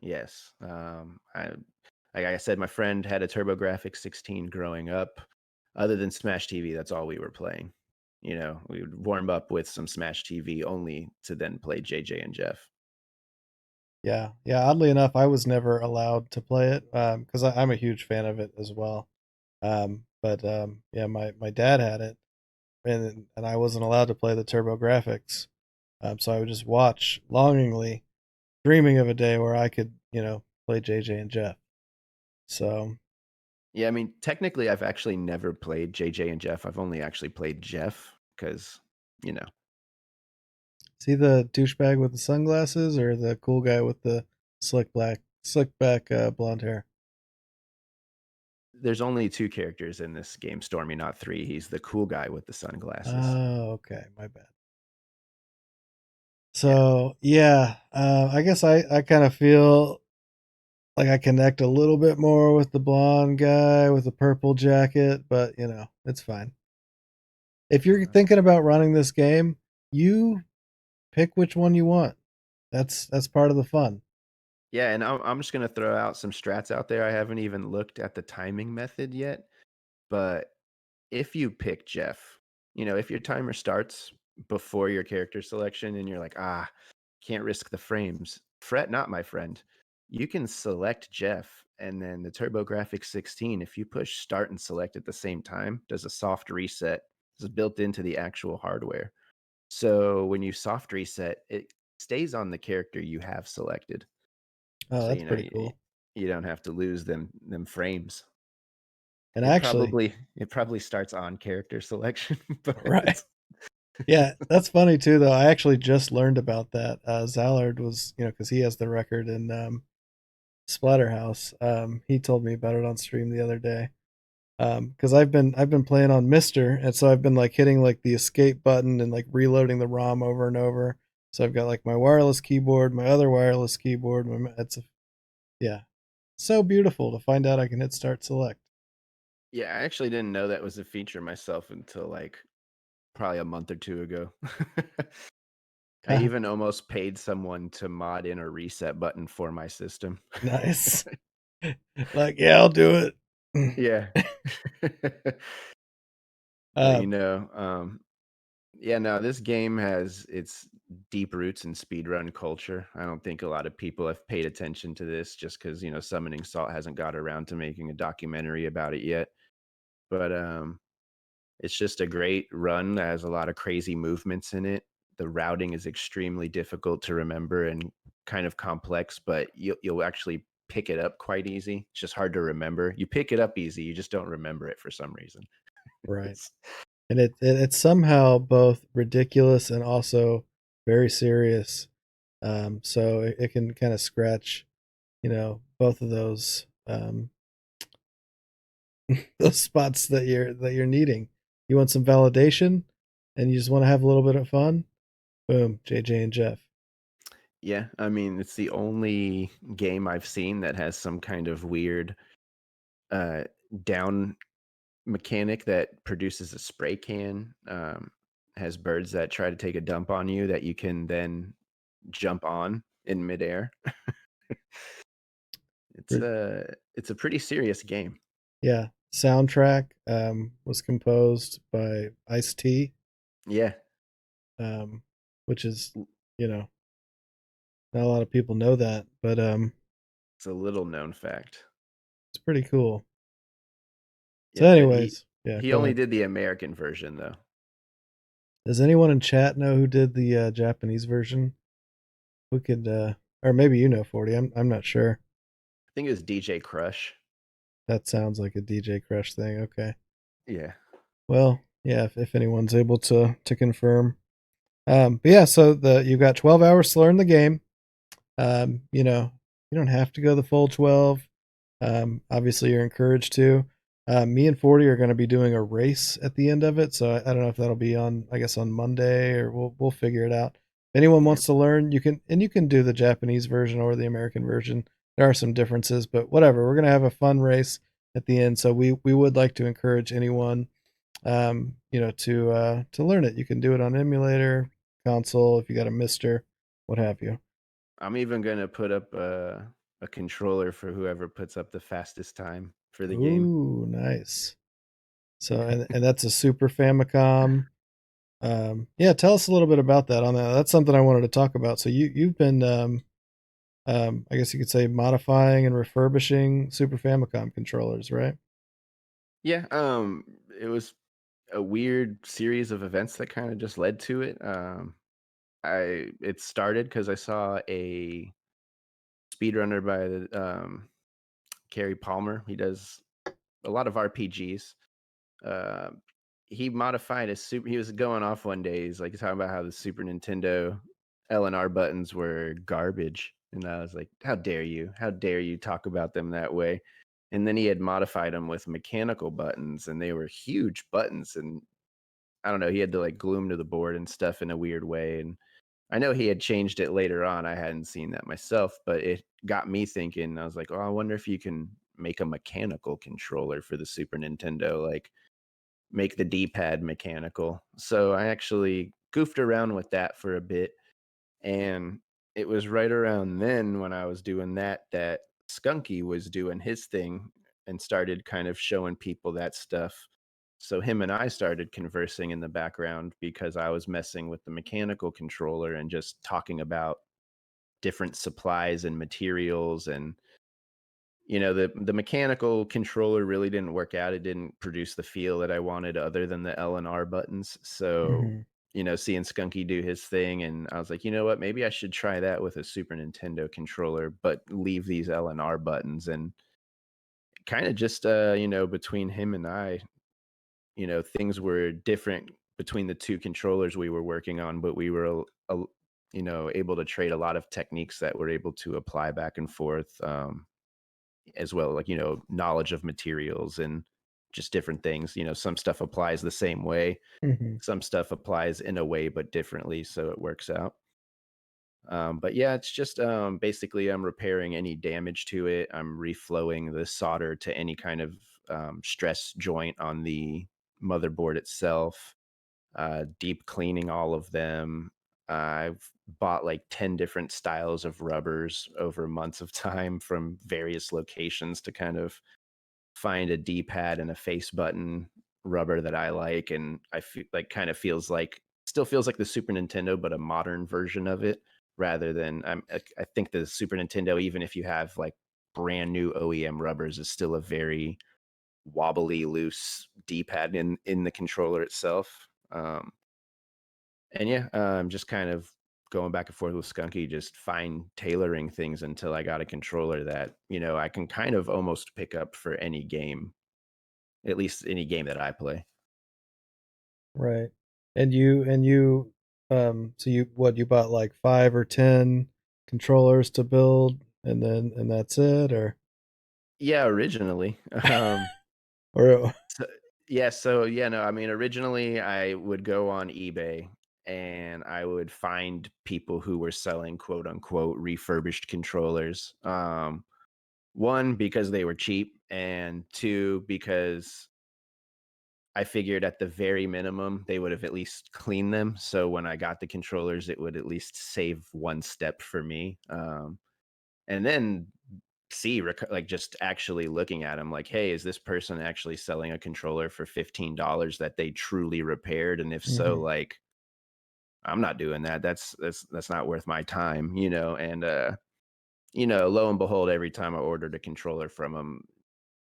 Yes, like I said, my friend had a TurboGrafx 16 growing up. Other than Smash TV, that's all we were playing. We would warm up with some Smash TV only to then play JJ and Jeff. Yeah, yeah. Oddly enough, I was never allowed to play it because I'm a huge fan of it as well. But yeah, my dad had it, and I wasn't allowed to play the Turbo Graphics. So I would just watch longingly, dreaming of a day where I could, play JJ and Jeff. So Yeah, I mean, technically, I've actually never played JJ and Jeff. I've only actually played Jeff because, you know, see the douchebag with the sunglasses or the cool guy with the slick back blonde hair. There's only two characters in this game, Stormy, not three. He's the cool guy with the sunglasses. Oh, okay, my bad. Yeah. So yeah, I guess I kind of feel like I connect a little bit more with the blonde guy with the purple jacket, but it's fine. If you're Uh, thinking about running this game, you pick which one you want. That's part of the fun. yeah, and I'm just gonna throw out some strats out there. I haven't even looked at the timing method yet, but if you pick Jeff, if your timer starts before your character selection and you're like, can't risk the frames, fret not, my friend. You can select Jeff, and then the TurboGrafx 16, if you push start and select at the same time, does a soft reset. This is built into the actual hardware. So when you soft reset, it stays on the character you have selected. Oh, So that's pretty cool. you don't have to lose them frames. And It actually, probably it probably starts on character selection, right. but Yeah, that's funny too though. I actually just learned about that. Zallard was, cuz he has the record in Splatterhouse. He told me about it on stream the other day. Because I've been playing on Mister, and so I've been like hitting like the escape button and like reloading the ROM over and over. So I've got like my wireless keyboard, my other wireless keyboard. Yeah, so beautiful to find out I can hit start select. yeah, I actually didn't know that was a feature myself until like probably a month or two ago. I even almost paid someone to mod in a reset button for my system. Nice. Like, yeah, I'll do it. Yeah. But um, yeah, no, this game has its deep roots in speedrun culture. I don't think a lot of people have paid attention to this just because, Summoning Salt hasn't got around to making a documentary about it yet. But it's just a great run that has a lot of crazy movements in it. The routing is extremely difficult to remember and kind of complex, but you'll actually pick it up quite easy. It's just hard to remember. You pick it up easy, you just don't remember it for some reason. right. It's And it's somehow both ridiculous and also very serious. So it can kind of scratch, both of those spots that you're needing. You want some validation, and you just want to have a little bit of fun. Boom, JJ and Jeff. Yeah, I mean, it's the only game I've seen that has some kind of weird uh down mechanic that produces a spray can. Has birds that try to take a dump on you that you can then jump on in midair. It's a pretty serious game. Yeah, soundtrack was composed by Ice T, Yeah, um, which is you know not a lot of people know that, but it's a little known fact. it's pretty cool. So, Yeah, but he anyways, yeah, he go only ahead. did the American version though. Does anyone in chat know who did the Japanese version? We could, or maybe 40. I'm not sure. I think it was DJ Crush. That sounds like a DJ Crush thing. Okay. Yeah. Well, yeah, if anyone's able to confirm. But yeah, so you've got 12 hours to learn the game. You don't have to go the full 12. Obviously, you're encouraged to. Me and 40 are going to be doing a race at the end of it, so I don't know if that'll be on, I guess, on Monday, or we'll figure it out. If anyone Yeah. wants to learn, you can do the Japanese version or the American version. There are some differences, but whatever. We're going to have a fun race at the end, so we would like to encourage anyone, to learn it. You can do it on emulator, console, if you got a Mister, what have you. I'm even gonna put up a controller for whoever puts up the fastest time for the game. Ooh, nice. So and that's a Super Famicom. Yeah, tell us a little bit about that. On that, that's something I wanted to talk about. So you've been, I guess you could say, modifying and refurbishing Super Famicom controllers, right? Yeah, it was a weird series of events that kind of just led to it. It started because I saw a speedrunner by the Carrie Palmer. He does a lot of RPGs. Uh, he modified a super. He was going off one day. He's like talking about how the Super Nintendo LNR buttons were garbage, And I was like, "How dare you? How dare you talk about them that way?" And then he had modified them with mechanical buttons, and they were huge buttons, and I don't know, he had to, like, glue them to the board and stuff in a weird way, and I know he had changed it later on, I hadn't seen that myself, but it got me thinking, I was like, "Oh, I wonder if you can make a mechanical controller for the Super Nintendo, like, make the D-pad mechanical." So I actually goofed around with that for a bit, and it was right around then when I was doing that, that Skunky was doing his thing and started kind of showing people that stuff. So him and I started conversing in the background because I was messing with the mechanical controller and just talking about different supplies and materials. And the mechanical controller really didn't work out. It didn't produce the feel that I wanted other than the L and R buttons. So, Hmm. seeing Skunky do his thing, and I was like, you know what, maybe I should try that with a Super Nintendo controller, but leave these L and R buttons. And kind of just between him and I, things were different between the two controllers we were working on, but we were able to trade a lot of techniques that we're able to apply back and forth. As well, like, knowledge of materials and just different things. Some stuff applies the same way, Hmm. some stuff applies in a way but differently, so it works out. But yeah, it's just basically I'm repairing any damage to it. I'm reflowing the solder to any kind of stress joint on the motherboard itself, deep cleaning all of them. I've bought like 10 different styles of rubbers over months of time from various locations to kind of find a D-pad and a face button rubber that I like, and I feel like kind of feels like still feels like the Super Nintendo, but a modern version of it rather than I think the Super Nintendo, even if you have like brand new OEM rubbers, is still a very wobbly, loose D-pad in the controller itself. And yeah, just kind of going back and forth with Skunky, just fine tailoring things until I got a controller that I can kind of almost pick up for any game, at least any game that I play. Right. So you bought like 5 or 10 controllers to build, and that's it, Yeah, originally. or So, yeah, no, I mean, originally I would go on eBay and I would find people who were selling quote unquote refurbished controllers. One, because they were cheap, and two, because I figured at the very minimum they would have at least cleaned them. So when I got the controllers, it would at least save one step for me. And then like just actually looking at them like, hey, is this person actually selling a controller for $15 that they truly repaired? And if so, Mhm. like, I'm not doing that. That's not worth my time, and lo and behold, every time I ordered a controller from them,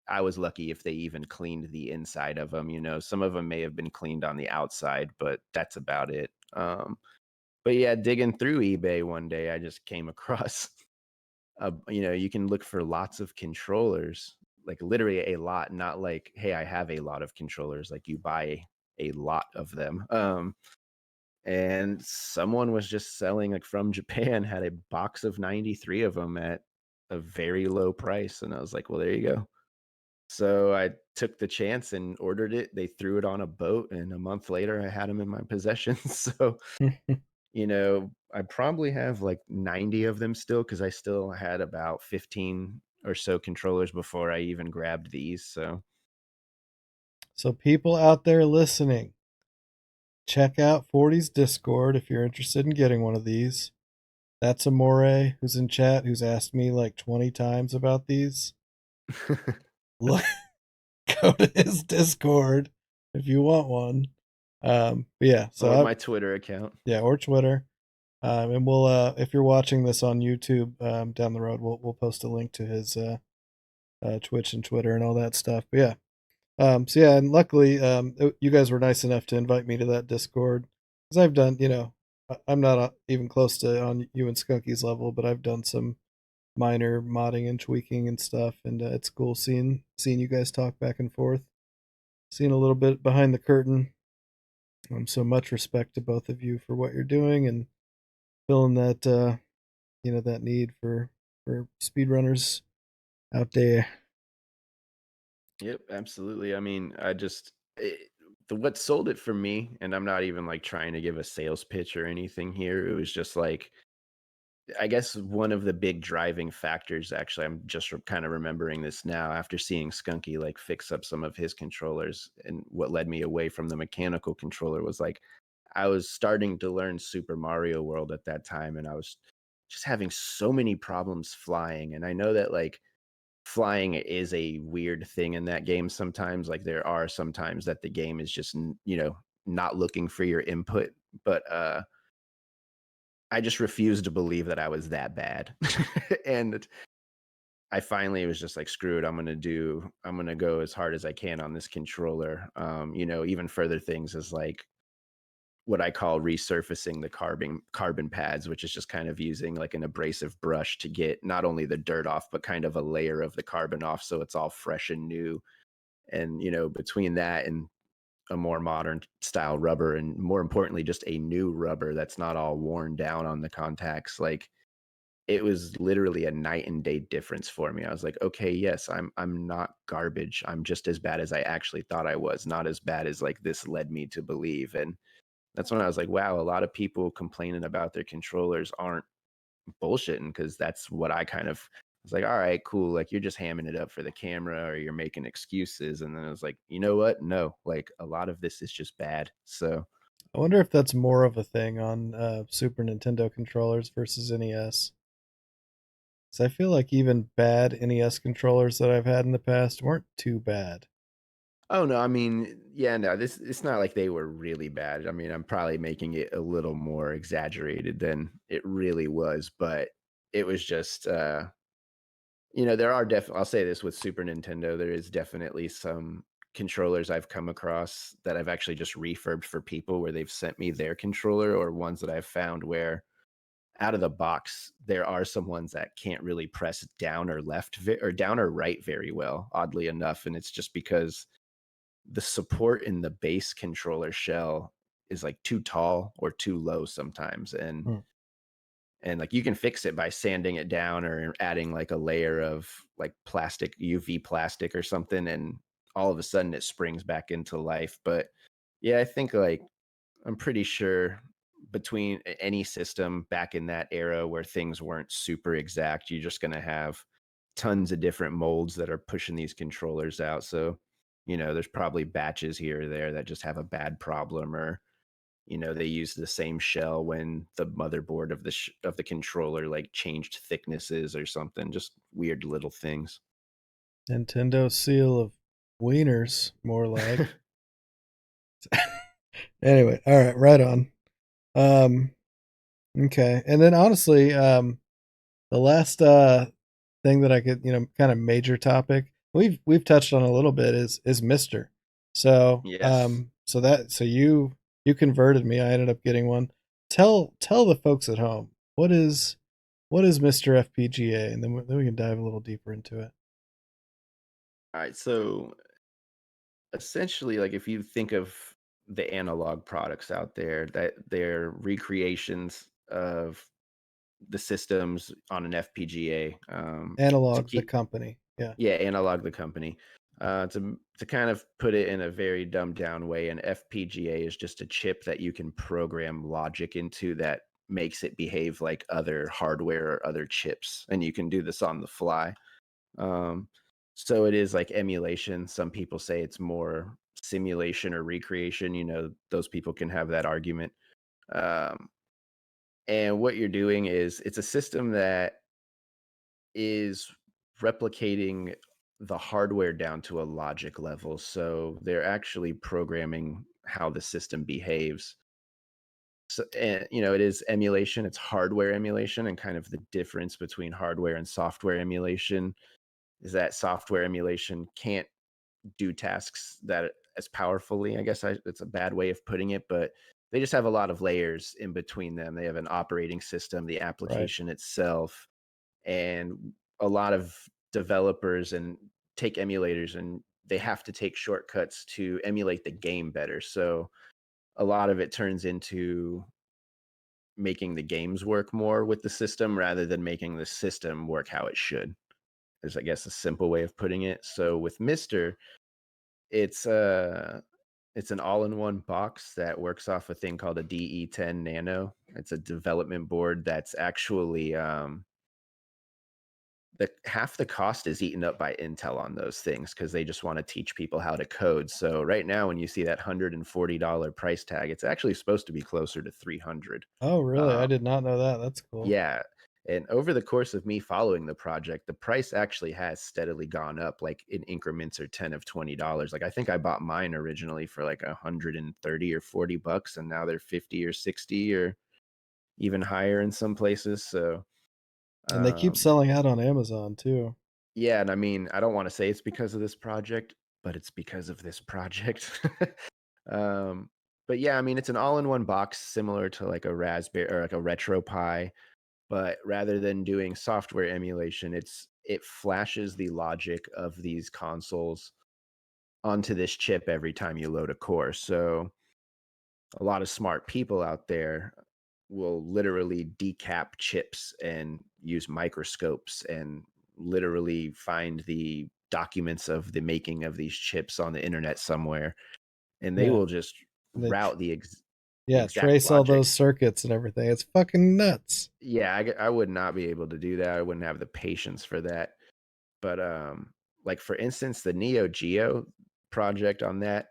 I was lucky if they even cleaned the inside of them. Some of them may have been cleaned on the outside, but that's about it. But yeah, digging through eBay one day, I just came across you can look for lots of controllers, like literally a lot, not like, hey, I have a lot of controllers, like you buy a lot of them. And someone was just selling, like, from Japan, had a box of 93 of them at a very low price. And I was like, well, there you go. So I took the chance and ordered it. They threw it on a boat, and a month later I had them in my possession. So I probably have like 90 of them still because I still had about 15 or so controllers before I even grabbed these. So So people out there listening, check out 40's Discord if you're interested in getting one of these. That's Amore who's in chat who's asked me like 20 times about these. Look, go to his Discord if you want one. But yeah, or my Twitter account. yeah, or Twitter. And we'll if you're watching this on YouTube down the road, we'll post a link to his Twitch and Twitter and all that stuff. But yeah, so yeah, and luckily, you guys were nice enough to invite me to that Discord because I've done, I'm not even close to on you and Skunky's level, but I've done some minor modding and tweaking and stuff, and it's cool seeing you guys talk back and forth, seeing a little bit behind the curtain. So much respect to both of you for what you're doing and filling that that need for speedrunners out there. Yep, absolutely. I mean, what sold it for me, and I'm not even like trying to give a sales pitch or anything here. It was just like, I guess one of the big driving factors, actually, I'm just kind of remembering this now after seeing Skunky like fix up some of his controllers. And what led me away from the mechanical controller was like, I was starting to learn Super Mario World at that time, and I was just having so many problems flying. And I know that like flying is a weird thing in that game sometimes. Like there are sometimes that the game is just, not looking for your input. But I just refused to believe that I was that bad. And I finally was just like, screw it. I'm going to go as hard as I can on this controller. Even further things is like what I call resurfacing the carbon pads, which is just kind of using like an abrasive brush to get not only the dirt off, but kind of a layer of the carbon off. So it's all fresh and new. And, between that and a more modern style rubber, and more importantly, just a new rubber that's not all worn down on the contacts, like it was literally a night and day difference for me. I was like, okay, yes, I'm not garbage. I'm just as bad as I actually thought I was, not as bad as like this led me to believe. And that's when I was like, wow, a lot of people complaining about their controllers aren't bullshitting, because that's what I kind of was like, all right, cool. Like you're just hamming it up for the camera or you're making excuses. And then I was like, you know what? No, like a lot of this is just bad. So I wonder if that's more of a thing on Super Nintendo controllers versus NES. Because I feel like even bad NES controllers that I've had in the past weren't too bad. oh no, I mean, yeah, no, this it's not like they were really bad. I mean, I'm probably making it a little more exaggerated than it really was, but it was just there are definitely, I'll say this with Super Nintendo, there is definitely some controllers I've come across that I've actually just refurbed for people where they've sent me their controller, or ones that I've found where out of the box there are some ones that can't really press down or or down or right very well, oddly enough, and it's just because the support in the base controller shell is like too tall or too low sometimes. and Hmm. and like you can fix it by sanding it down or adding like a layer of like plastic, UV plastic or something, and all of a sudden it springs back into life. But yeah, I think like I'm pretty sure between any system back in that era where things weren't super exact, you're just going to have tons of different molds that are pushing these controllers out. So, there's probably batches here or there that just have a bad problem, or they use the same shell when the motherboard of the controller like changed thicknesses or something. Just weird little things. Nintendo seal of wieners, more like. Anyway, all right, right on. Um, okay, and then honestly, the last thing that I could, kind of major topic we've touched on a little bit is Mister. So Yes. so you converted me. I ended up getting one. Tell the folks at home what is Mister FPGA, and then we can dive a little deeper into it. All right. So essentially, like if you think of the analog products out there, that they're recreations of the systems on an FPGA, to Analog the keep company, yeah, yeah, Analog the company. To kind of put it in a very dumbed down way, an FPGA is just a chip that you can program logic into that makes it behave like other hardware or other chips, and you can do this on the fly. Um, so it is like emulation. Some people say it's more simulation or recreation. Those people can have that argument. Um, and what you're doing is it's a system that is replicating the hardware down to a logic level. So they're actually programming how the system behaves. So, and, it is emulation, it's hardware emulation, and kind of the difference between hardware and software emulation is that software emulation can't do tasks that as powerfully. I guess it's a bad way of putting it, but they just have a lot of layers in between them. They have an operating system, the right. application itself, and a lot of developers and take emulators, and they have to take shortcuts to emulate the game better. So a lot of it turns into making the games work more with the system rather than making the system work how it should. Is I guess a simple way of putting it. So with Mister, it's it's an all-in-one box that works off a thing called a DE10 Nano. It's a development board that's actually the half the cost is eaten up by Intel on those things because they just want to teach people how to code. So right now, when you see that $140 price tag, it's actually supposed to be closer to 300. Oh, really? I Um, did not know that. That's cool. yeah, and over the course of me following the project, the price actually has steadily gone up, like in increments or 10 of $20. Like I think I bought mine originally for like 130 or $40, and now they're 50 or 60 or even higher in some places. So And they keep um, selling out on Amazon too. yeah, and I mean, I don't want to say it's because of this project, but it's because of this project. um, but yeah, I mean, it's an all-in-one box similar to like a Raspberry or like a Retro Pi, but rather than doing software emulation, it flashes the logic of these consoles onto this chip every time you load a core. So a lot of smart people out there will literally decap chips and use microscopes and literally find the documents of the making of these chips on the internet somewhere, and they Yeah. will just And they route the yeah, exact trace all logic. those circuits and everything. It's fucking nuts. Yeah, I would not be able to do that. I wouldn't have the patience for that. But like for instance, the Neo Geo project on that,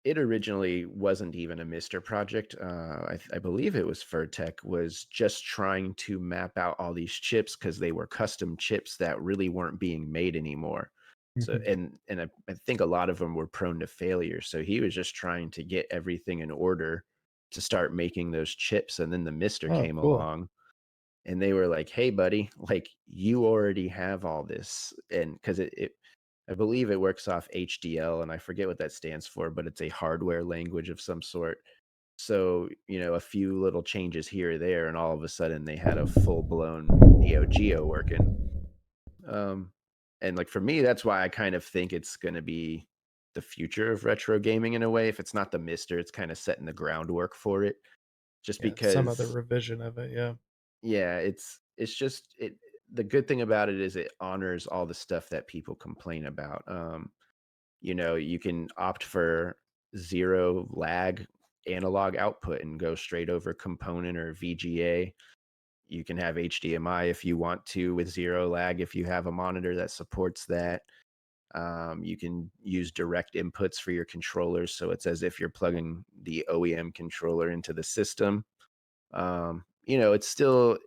it originally wasn't even a Mister project. I believe it was Furtech was just trying to map out all these chips because they were custom chips that really weren't being made anymore. So Mhm. I think a lot of them were prone to failure. So he was just trying to get everything in order to start making those chips. And then the Mister Oh, came cool. along and they were like, "Hey, buddy, like you already have all this," and because I believe it works off HDL, and I forget what that stands for, but it's a hardware language of some sort. So a few little changes here or there, and all of a sudden they had a full blown Neo Geo working. Um, and like for me, that's why I kind of think it's going to be the future of retro gaming in a way. If it's not the Mister, it's kind of setting the groundwork for it. Just Yeah, some other because revision of it. Yeah. yeah, it's just it the good thing about it is it honors all the stuff that people complain about. You can opt for zero lag analog output and go straight over component or VGA. You can have HDMI if you want to with zero lag if you have a monitor that supports that. You can use direct inputs for your controllers, so it's as if you're plugging the OEM controller into the system. It's still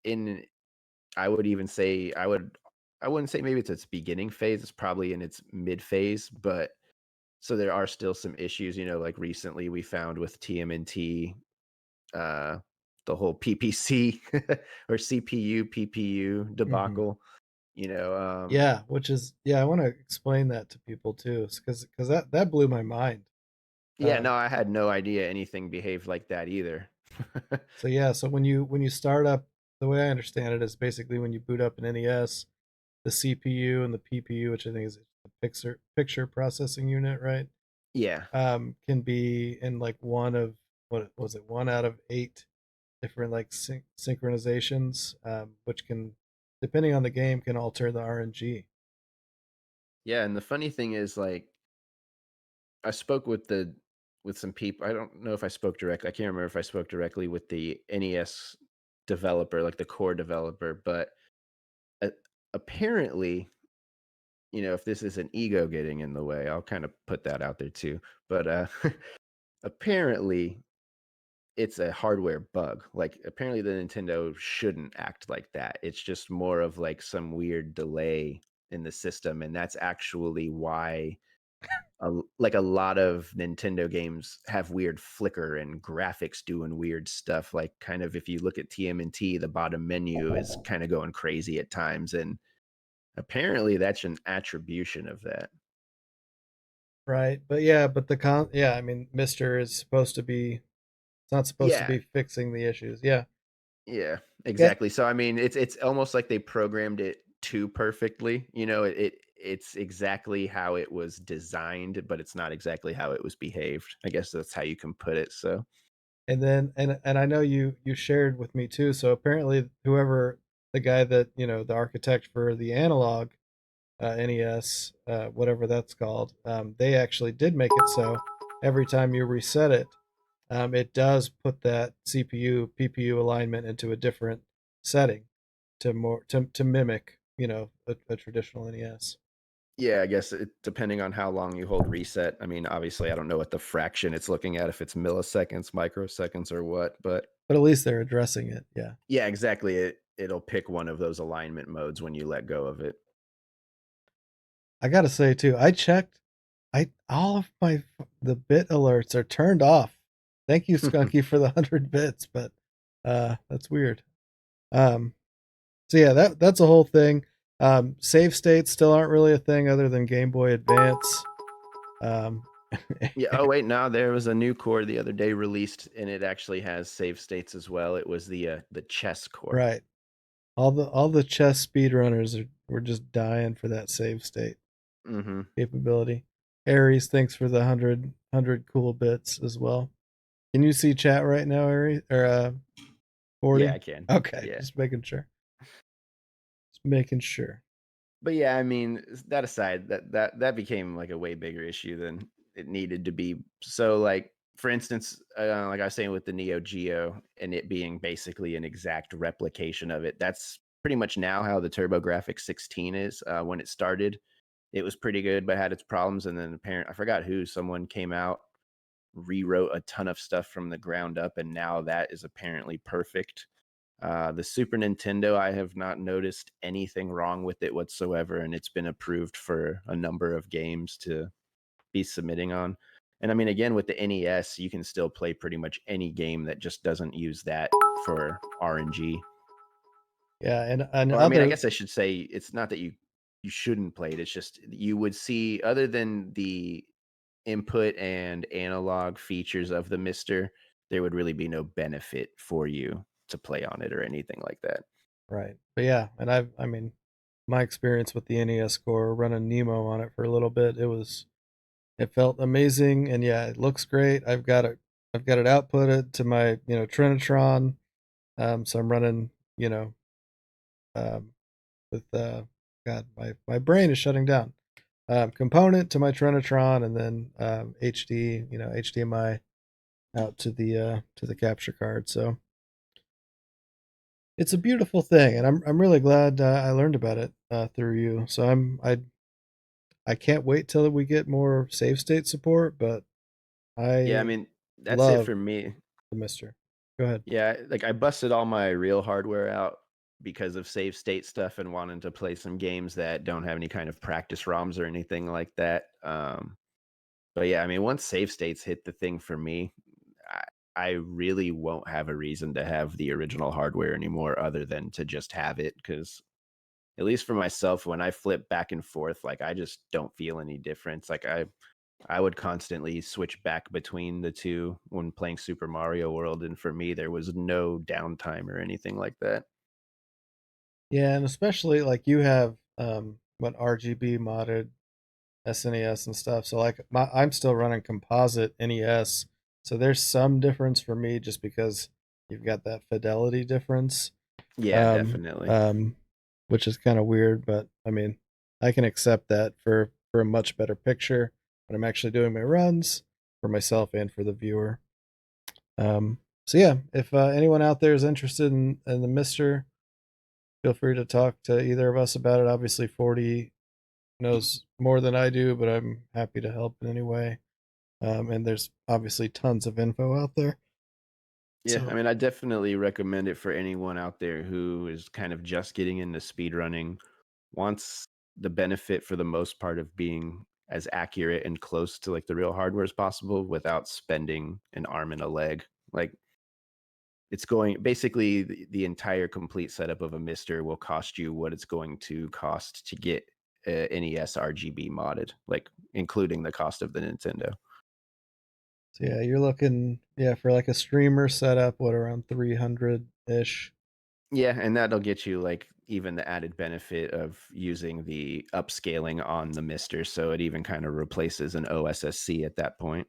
in I would even say I wouldn't say maybe it's its beginning phase, it's probably in its mid phase, but so there are still some issues, like recently we found with TMNT, uh, the whole PPC or CPU, PPU Hmm. debacle, Yeah, which is I want to explain that to people too, because that blew my mind. yeah, no, Um, I had no idea anything behaved like that either. so yeah, so when you start up, the way I understand it is basically when you boot up an NES, the CPU and the PPU, which I think is the picture processing unit, right? Yeah. Can be in like one of what was it, one out of eight different like synchronizations, which can, depending on the game, can alter the RNG. Yeah, and the funny thing is like I spoke with some people. I don't know if I spoke directly. I can't remember if I spoke directly with the NES developer, like the core developer, but uh, apparently, if this is an ego getting in the way, I'll kind of put that out there too. But apparently, it's a hardware bug. Like apparently, the Nintendo shouldn't act like that. It's just more of like some weird delay in the system, and that's actually why like a lot of Nintendo games have weird flicker and graphics doing weird stuff. Like kind of if you look at TMNT, the bottom menu is kind of going crazy at times, and apparently that's an attribution of that. Right, but yeah, but I mean, Mister is supposed to be, it's not supposed to Yeah, be fixing the issues. Yeah. yeah, Yeah. exactly. So I mean, it's almost like they programmed it too perfectly. It's exactly how it was designed, but it's not exactly how it was behaved. I guess that's how you can put it. So And then and I know you shared with me too. So apparently, whoever the guy that the architect for the analog NES, whatever that's called, they actually did make it so every time you reset it, it does put that CPU PPU alignment into a different setting to mimic a traditional NES. Yeah, I guess depending on how long you hold reset. I mean, obviously, I don't know what the fraction it's looking at, if it's milliseconds, microseconds, or what. But But at least they're addressing it. Yeah, yeah, exactly. It'll pick one of those alignment modes when you let go of it. I gotta say too, I checked. I all of my the bit alerts are turned off. Thank you, Skunky, for the 100 bits, but that's weird. Um, so yeah, that's a whole thing. Save states still aren't really a thing other than Game Boy Advance. Um, Yeah. Oh wait, no, there was a new core the other day released, and it actually has save states as well. It was the chess core. right. All the chess speedrunners were just dying for that save state Mm-hmm. capability. Aries, thanks for the hundred cool bits as well. Can you see chat right now, Aries or Yeah, 40? I can. Okay, Yeah. just making sure. Just making sure. But yeah, I mean, that aside, that became like a way bigger issue than it needed to be. So, like for instance, like I was saying with the Neo Geo and it being basically an exact replication of it, that's pretty much now how the TurboGrafx 16 is. When it started, it was pretty good, but had its problems. And then I forgot who, someone came out, rewrote a ton of stuff from the ground up, and now that is apparently perfect. The Super Nintendo, I have not noticed anything wrong with it whatsoever, and it's been approved for a number of games to be submitting on. And I mean, again, with the NES, you can still play pretty much any game that just doesn't use that for RNG. Yeah, and Or I mean, I other guess I should say it's not that you shouldn't play it. It's just you would see, other than the input and analog features of the Mister, there would really be no benefit for you to play on it or anything like that. right. But yeah, and I mean my experience with the NES core running Nemo on it for a little bit, it felt amazing and yeah, it looks great. I've got it outputted to my, Trinitron. So I'm running, you know, um with God, my brain is shutting down. Component to my Trinitron and then HD, HDMI out to the capture card. So it's a beautiful thing, and I'm really glad I learned about it through you. So I can't wait till we get more save state support, but Yeah, I I mean, that's it love for me. the Mister. Go ahead. Yeah, like I busted all my real hardware out because of save state stuff and wanting to play some games that don't have any kind of practice ROMs or anything like that. But yeah, I mean, once save states hit the thing for me, I, I really won't have a reason to have the original hardware anymore other than to just have it. Because at least for myself, when I flip back and forth, like I just don't feel any difference. Like I would constantly switch back between the two when playing Super Mario World, and for me, there was no downtime or anything like that. Yeah, and especially like you have what RGB modded SNES and stuff. So like I'm still running composite NES. So there's some difference for me just because you've got that fidelity difference. Yeah, Um definitely. um which is kind of weird, but I mean, I can accept that for a much better picture when I'm actually doing my runs for myself and for the viewer. So yeah, if anyone out there is interested in the Mister, feel free to talk to either of us about it. Obviously, 40 knows more than I do, but I'm happy to help in any way. And there's obviously tons of info out there. Yeah, I So mean, I definitely recommend it for anyone out there who is kind of just getting into speedrunning, wants the benefit for the most part of being as accurate and close to like the real hardware as possible without spending an arm and a leg. Like it's going basically the entire complete setup of a Mister will cost you what it's going to cost to get NES RGB modded, like including the cost of the Nintendo. yeah, you're looking for like a streamer setup, what around 300 ish. Yeah, and that'll get you like even the added benefit of using the upscaling on the Mister, so it even kind of replaces an OSSC at that point.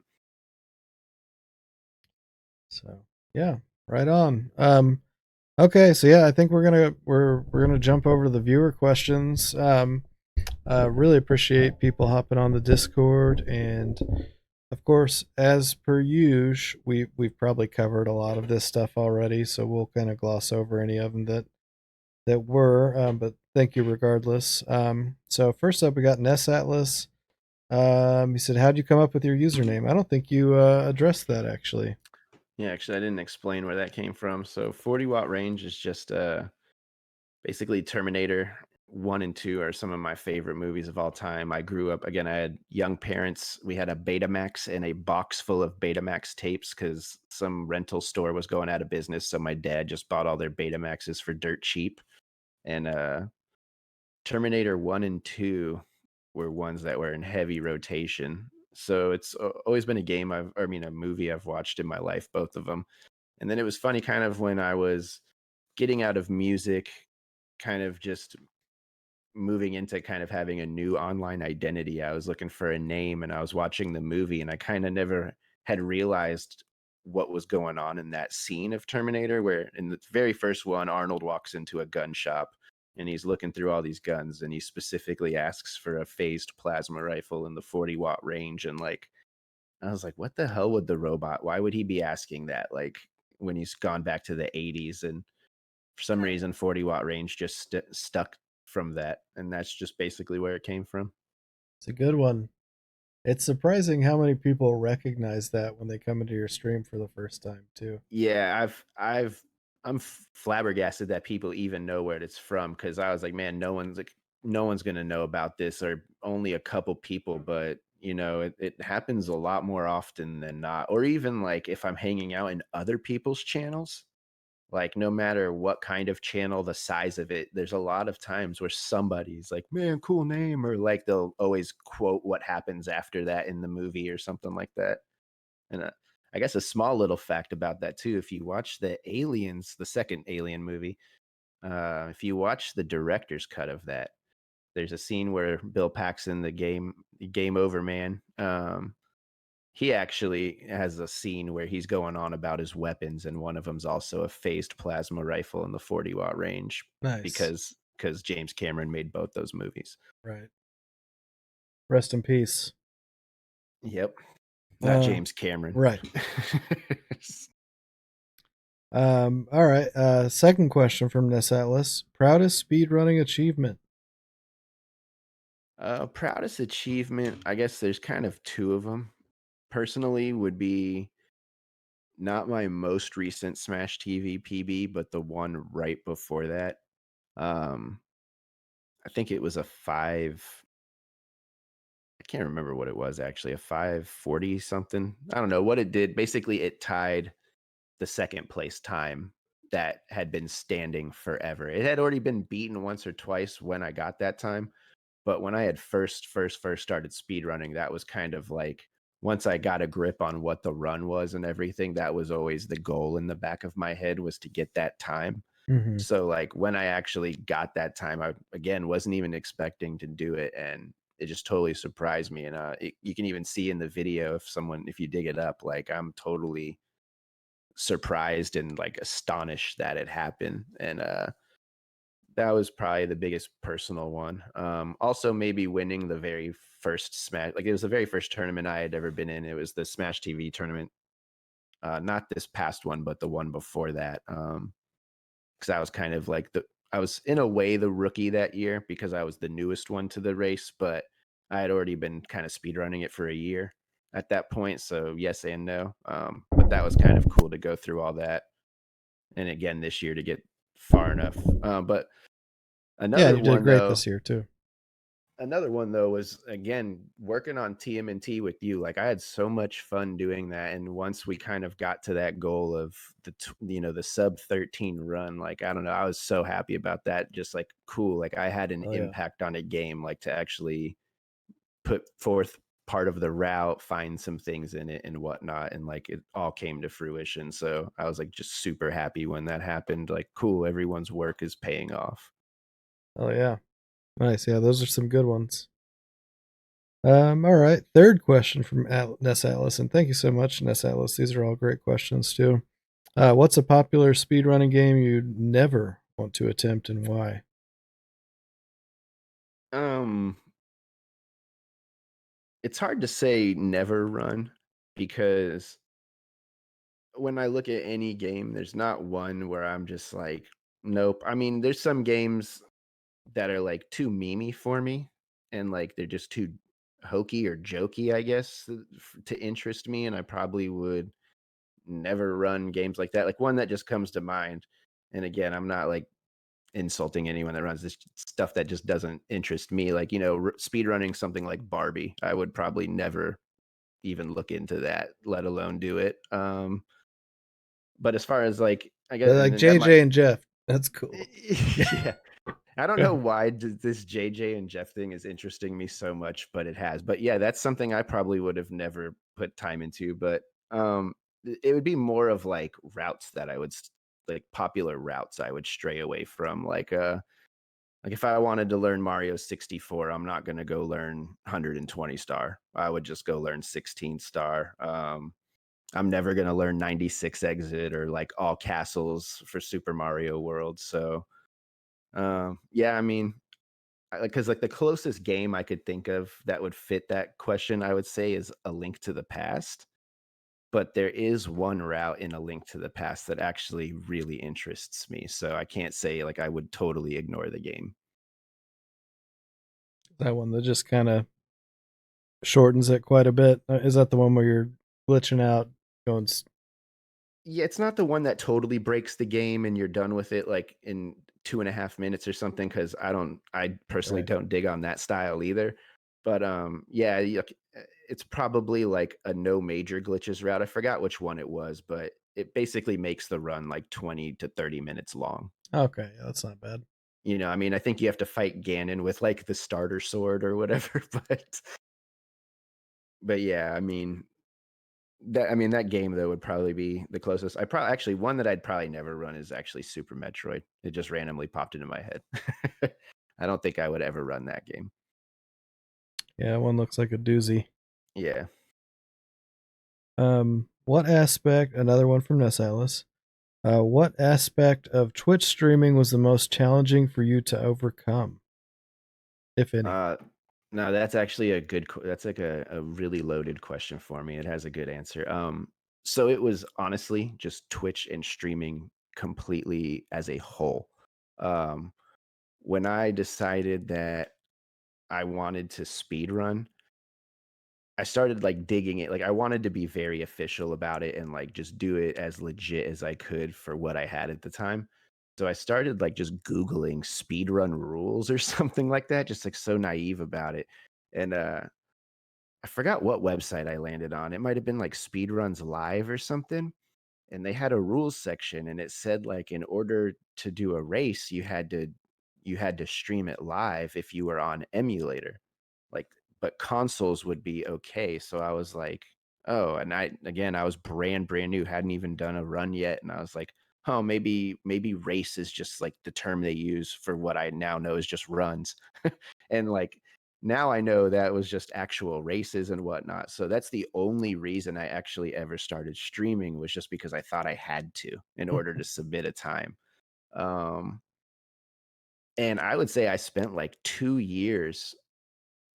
So yeah, right on. Okay, so yeah, I think we're gonna jump over to the viewer questions. Really appreciate people hopping on the Discord, and of course, as per usual, we've probably covered a lot of this stuff already, so we'll kind of gloss over any of them that were. But thank you regardless. So first up, we got Ness Atlas. He said, "How'd you come up with your username?" I don't think you addressed that actually. Yeah, actually, I didn't explain where that came from. So 40 watt range is just basically Terminator 1 and 2 are some of my favorite movies of all time. I grew up, again, I had young parents. We had a Betamax and a box full of Betamax tapes because some rental store was going out of business. So my dad just bought all their Betamaxes for dirt cheap. And Terminator 1 and 2 were ones that were in heavy rotation. So it's always been a game a movie I've watched in my life, both of them. And then it was funny kind of when I was getting out of music, kind of just moving into kind of having a new online identity. I was looking for a name and I was watching the movie and I kind of never had realized what was going on in that scene of Terminator where in the very first one Arnold walks into a gun shop and he's looking through all these guns and he specifically asks for a phased plasma rifle in the 40 watt range and like I was like what the hell would the robot why would he be asking that like when he's gone back to the 80s and for some reason 40 watt range just stuck from that and that's just basically where it came from. It's a good one. It's surprising how many people recognize that when they come into your stream for the first time too. Yeah, I'm flabbergasted that people even know where it's from because I was like man no one's gonna know about this or only a couple people but you know it happens a lot more often than not or even like if I'm hanging out in other people's channels. Like, no matter what kind of channel, the size of it, there's a lot of times where somebody's like, "Man, cool name," or like they'll always quote what happens after that in the movie or something like that. And I guess a small little fact about that too, if you watch the Aliens, the second Alien movie, if you watch the director's cut of that, there's a scene where Bill Paxton, the game over man, he actually has a scene where he's going on about his weapons, and one of them's also a phased plasma rifle in the 40 watt range Nice. because James Cameron made both those movies. Right. Rest in peace. Yep, not Uh, James Cameron. right. All right. Second question from Ness Atlas. Proudest speedrunning achievement. Proudest achievement, I guess there's kind of two of them. Personally, would be not my most recent Smash TV PB, but the one right before that. Um, I think it was a five. I can't remember what it was actually, a 540 something. I don't know what it did. Basically, it tied the second place time that had been standing forever. It had already been beaten once or twice when I got that time, but when I had first started speedrunning, that was kind of like once I got a grip on what the run was and everything, that was always the goal in the back of my head was to get that time. Mm-hmm. So like when I actually got that time, I again wasn't even expecting to do it, and it just totally surprised me. And you can even see in the video if you dig it up, like I'm totally surprised and like astonished that it happened. And that was probably the biggest personal one. Also, maybe winning the very first Smash, like it was the very first tournament I had ever been in. It was the Smash TV tournament, not this past one, but the one before that. Because I was kind of like I was in a way the rookie that year because I was the newest one to the race, but I had already been kind of speed running it for a year at that point. So yes and no. But that was kind of cool to go through all that, and again this year to get far enough. But Yeah, another you did one great though, this year too. another one though was again working on TMNT with you. Like I had so much fun doing that, and once we kind of got to that goal of the sub 13 run, like I don't know, I was so happy about that. Just like cool, like I had an Oh yeah. impact on a game, like to actually put forth part of the route, find some things in it and whatnot, and like it all came to fruition. So I was like just super happy when that happened. Like cool, everyone's work is paying off. Oh yeah. Nice. Yeah, those are some good ones. All right. Third question from Ness Atlas, and thank you so much, Ness Atlas. These are all great questions too. What's a popular speedrunning game you'd never want to attempt and why? Um, it's hard to say never run because when I look at any game, there's not one where I'm just like, nope. I mean, there's some games that are like too memey for me, and like they're just too hokey or jokey, I guess, to interest me, and I probably would never run games like that. Like one that just comes to mind, and again, I'm not like insulting anyone that runs this stuff that just doesn't interest me. Like, speed running something like Barbie, I would probably never even look into that, let alone do it. But as far as like, I guess, They're and like then that might, JJ and Jeff. That's cool. yeah, I don't know why this JJ and Jeff thing is interesting me so much, but it has. But yeah, that's something I probably would have never put time into. But it would be more of like routes that I would like popular routes I would stray away from. Like if I wanted to learn Mario 64, I'm not going to go learn 120 star. I would just go learn 16 star. I'm never going to learn 96 exit or like all castles for Super Mario World. So yeah, I mean, because like the closest game I could think of that would fit that question, I would say, is A Link to the Past. But there is one route in A Link to the Past that actually really interests me. So I can't say like I would totally ignore the game. That one that just kind of shortens it quite a bit. Is that the one where you're glitching out, going? Yeah, it's not the one that totally breaks the game and you're done with it like in 2.5 minutes or something. Because I personally Right. don't dig on that style either. But yeah, it's probably like a no major glitches route. I forgot which one it was, but it basically makes the run like 20 to 30 minutes long. Okay, yeah, that's not bad. I mean, I think you have to fight Ganon with like the starter sword or whatever, but yeah, that game though would probably be the closest. I probably actually one that I'd probably never run is actually Super Metroid. It just randomly popped into my head. I don't think I would ever run that game. Yeah, one looks like a doozy. Yeah. What aspect? Another one from Ness Alice. What aspect of Twitch streaming was the most challenging for you to overcome, if any? Uh no, that's actually a that's like a really loaded question for me. It has a good answer. So it was honestly just Twitch and streaming completely as a whole. Um when I decided that I wanted to speed run, I started like digging it. Like I wanted to be very official about it and like just do it as legit as I could for what I had at the time. So I started like just Googling speedrun rules or something like that, just like so naive about it. And I forgot what website I landed on. It might have been like Speedruns Live or something, and they had a rules section, and it said like in order to do a race you had to stream it live if you were on emulator, like, but consoles would be okay. So I was like, oh, and I was brand new, hadn't even done a run yet, and I was like, oh, maybe race is just like the term they use for what I now know is just runs. And like now I know that was just actual races and whatnot. So that's the only reason I actually ever started streaming, was just because I thought I had to in order to submit a time. Um, and I would say I spent like 2 years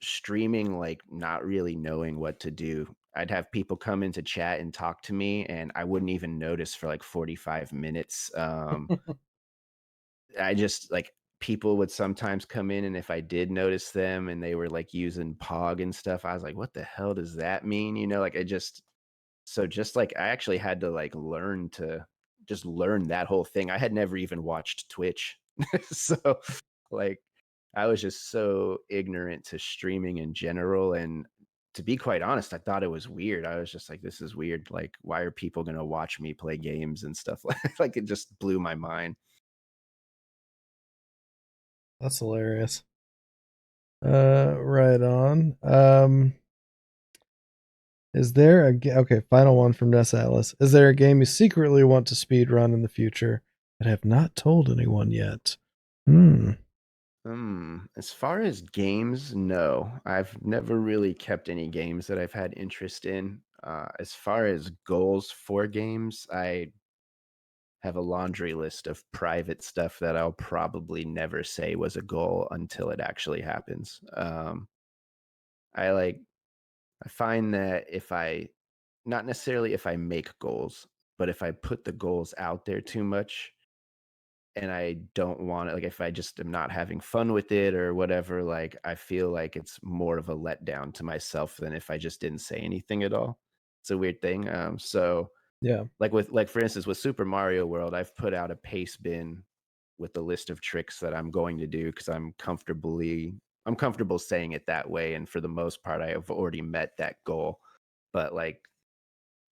streaming, like not really knowing what to do. I'd have people come into chat and talk to me, and I wouldn't even notice for like 45 minutes. I just like people would sometimes come in, and if I did notice them and they were like using Pog and stuff, I was like, what the hell does that mean? Like just like I actually had to like learn that whole thing. I had never even watched Twitch. So like I was just so ignorant to streaming in general. And to be quite honest, I thought it was weird. I was just like, this is weird. Like, why are people gonna watch me play games and stuff? Like it just blew my mind. That's hilarious. Right on. Is there okay? Final one from Ness Atlas. Is there a game you secretly want to speed run in the future but have not told anyone yet? Hmm. As far as games, no. I've never really kept any games that I've had interest in. As far as goals for games, I have a laundry list of private stuff that I'll probably never say was a goal until it actually happens. I like I find that if I not necessarily if I make goals, but if I put the goals out there too much and I don't want it, like if I just am not having fun with it or whatever, like I feel like it's more of a letdown to myself than if I just didn't say anything at all. It's a weird thing. So Yeah. like for instance with Super Mario World, I've put out a pace bin with a list of tricks that I'm going to do because I'm comfortable saying it that way, and for the most part I have already met that goal. But like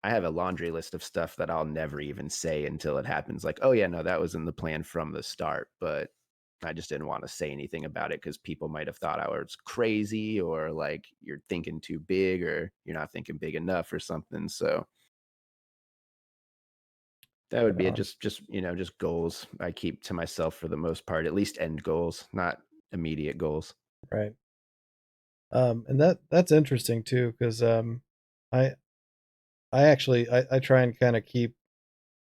I have a laundry list of stuff that I'll never even say until it happens. Like, oh yeah, no, that was in the plan from the start, but I just didn't want to say anything about it because people might have thought I was crazy or like you're thinking too big or you're not thinking big enough or something. So that would Right be it. on. Just goals I keep to myself for the most part, at least end goals, not immediate goals. Right. And that's interesting too, because I I actually I try and kind of keep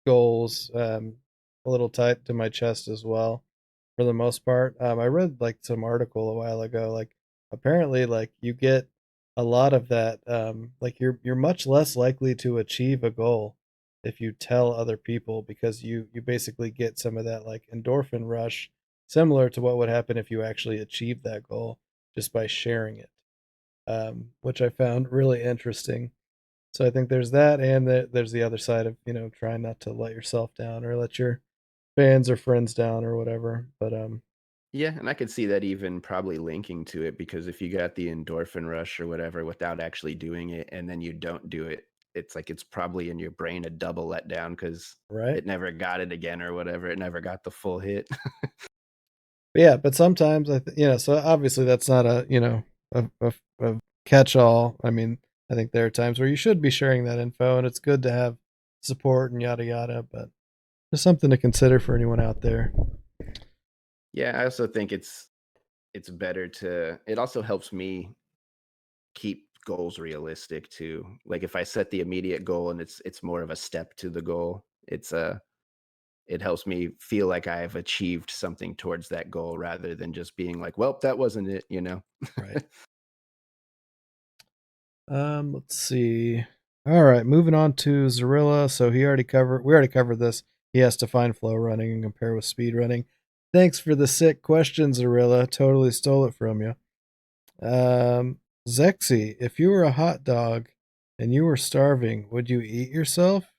goals a little tight to my chest as well for the most part. I read like some article a while ago, like apparently like you get a lot of that like you're much less likely to achieve a goal if you tell other people, because you basically get some of that like endorphin rush similar to what would happen if you actually achieved that goal just by sharing it, which I found really interesting. So I think there's that, and there's the other side of trying not to let yourself down or let your fans or friends down or whatever. But Yeah, and I could see that even probably linking to it because if you got the endorphin rush or whatever without actually doing it and then you don't do it, it's like it's probably in your brain a double letdown because right, it never got it again or whatever. It never got the full hit. but yeah. But sometimes so obviously that's not a a catch all. I mean, I think there are times where you should be sharing that info, and it's good to have support and yada yada. But just something to consider for anyone out there. Yeah, I also think it's better to it also helps me keep goals realistic too. Like if I set the immediate goal and it's more of a step to the goal, it helps me feel like I have achieved something towards that goal rather than just being like, well, that wasn't it. Right. Let's see. All right, moving on to Zorilla. So we already covered this. He has to find flow running and compare with speed running. Thanks for the sick question, Zorilla. Totally stole it from you. Zexy, if you were a hot dog and you were starving, would you eat yourself?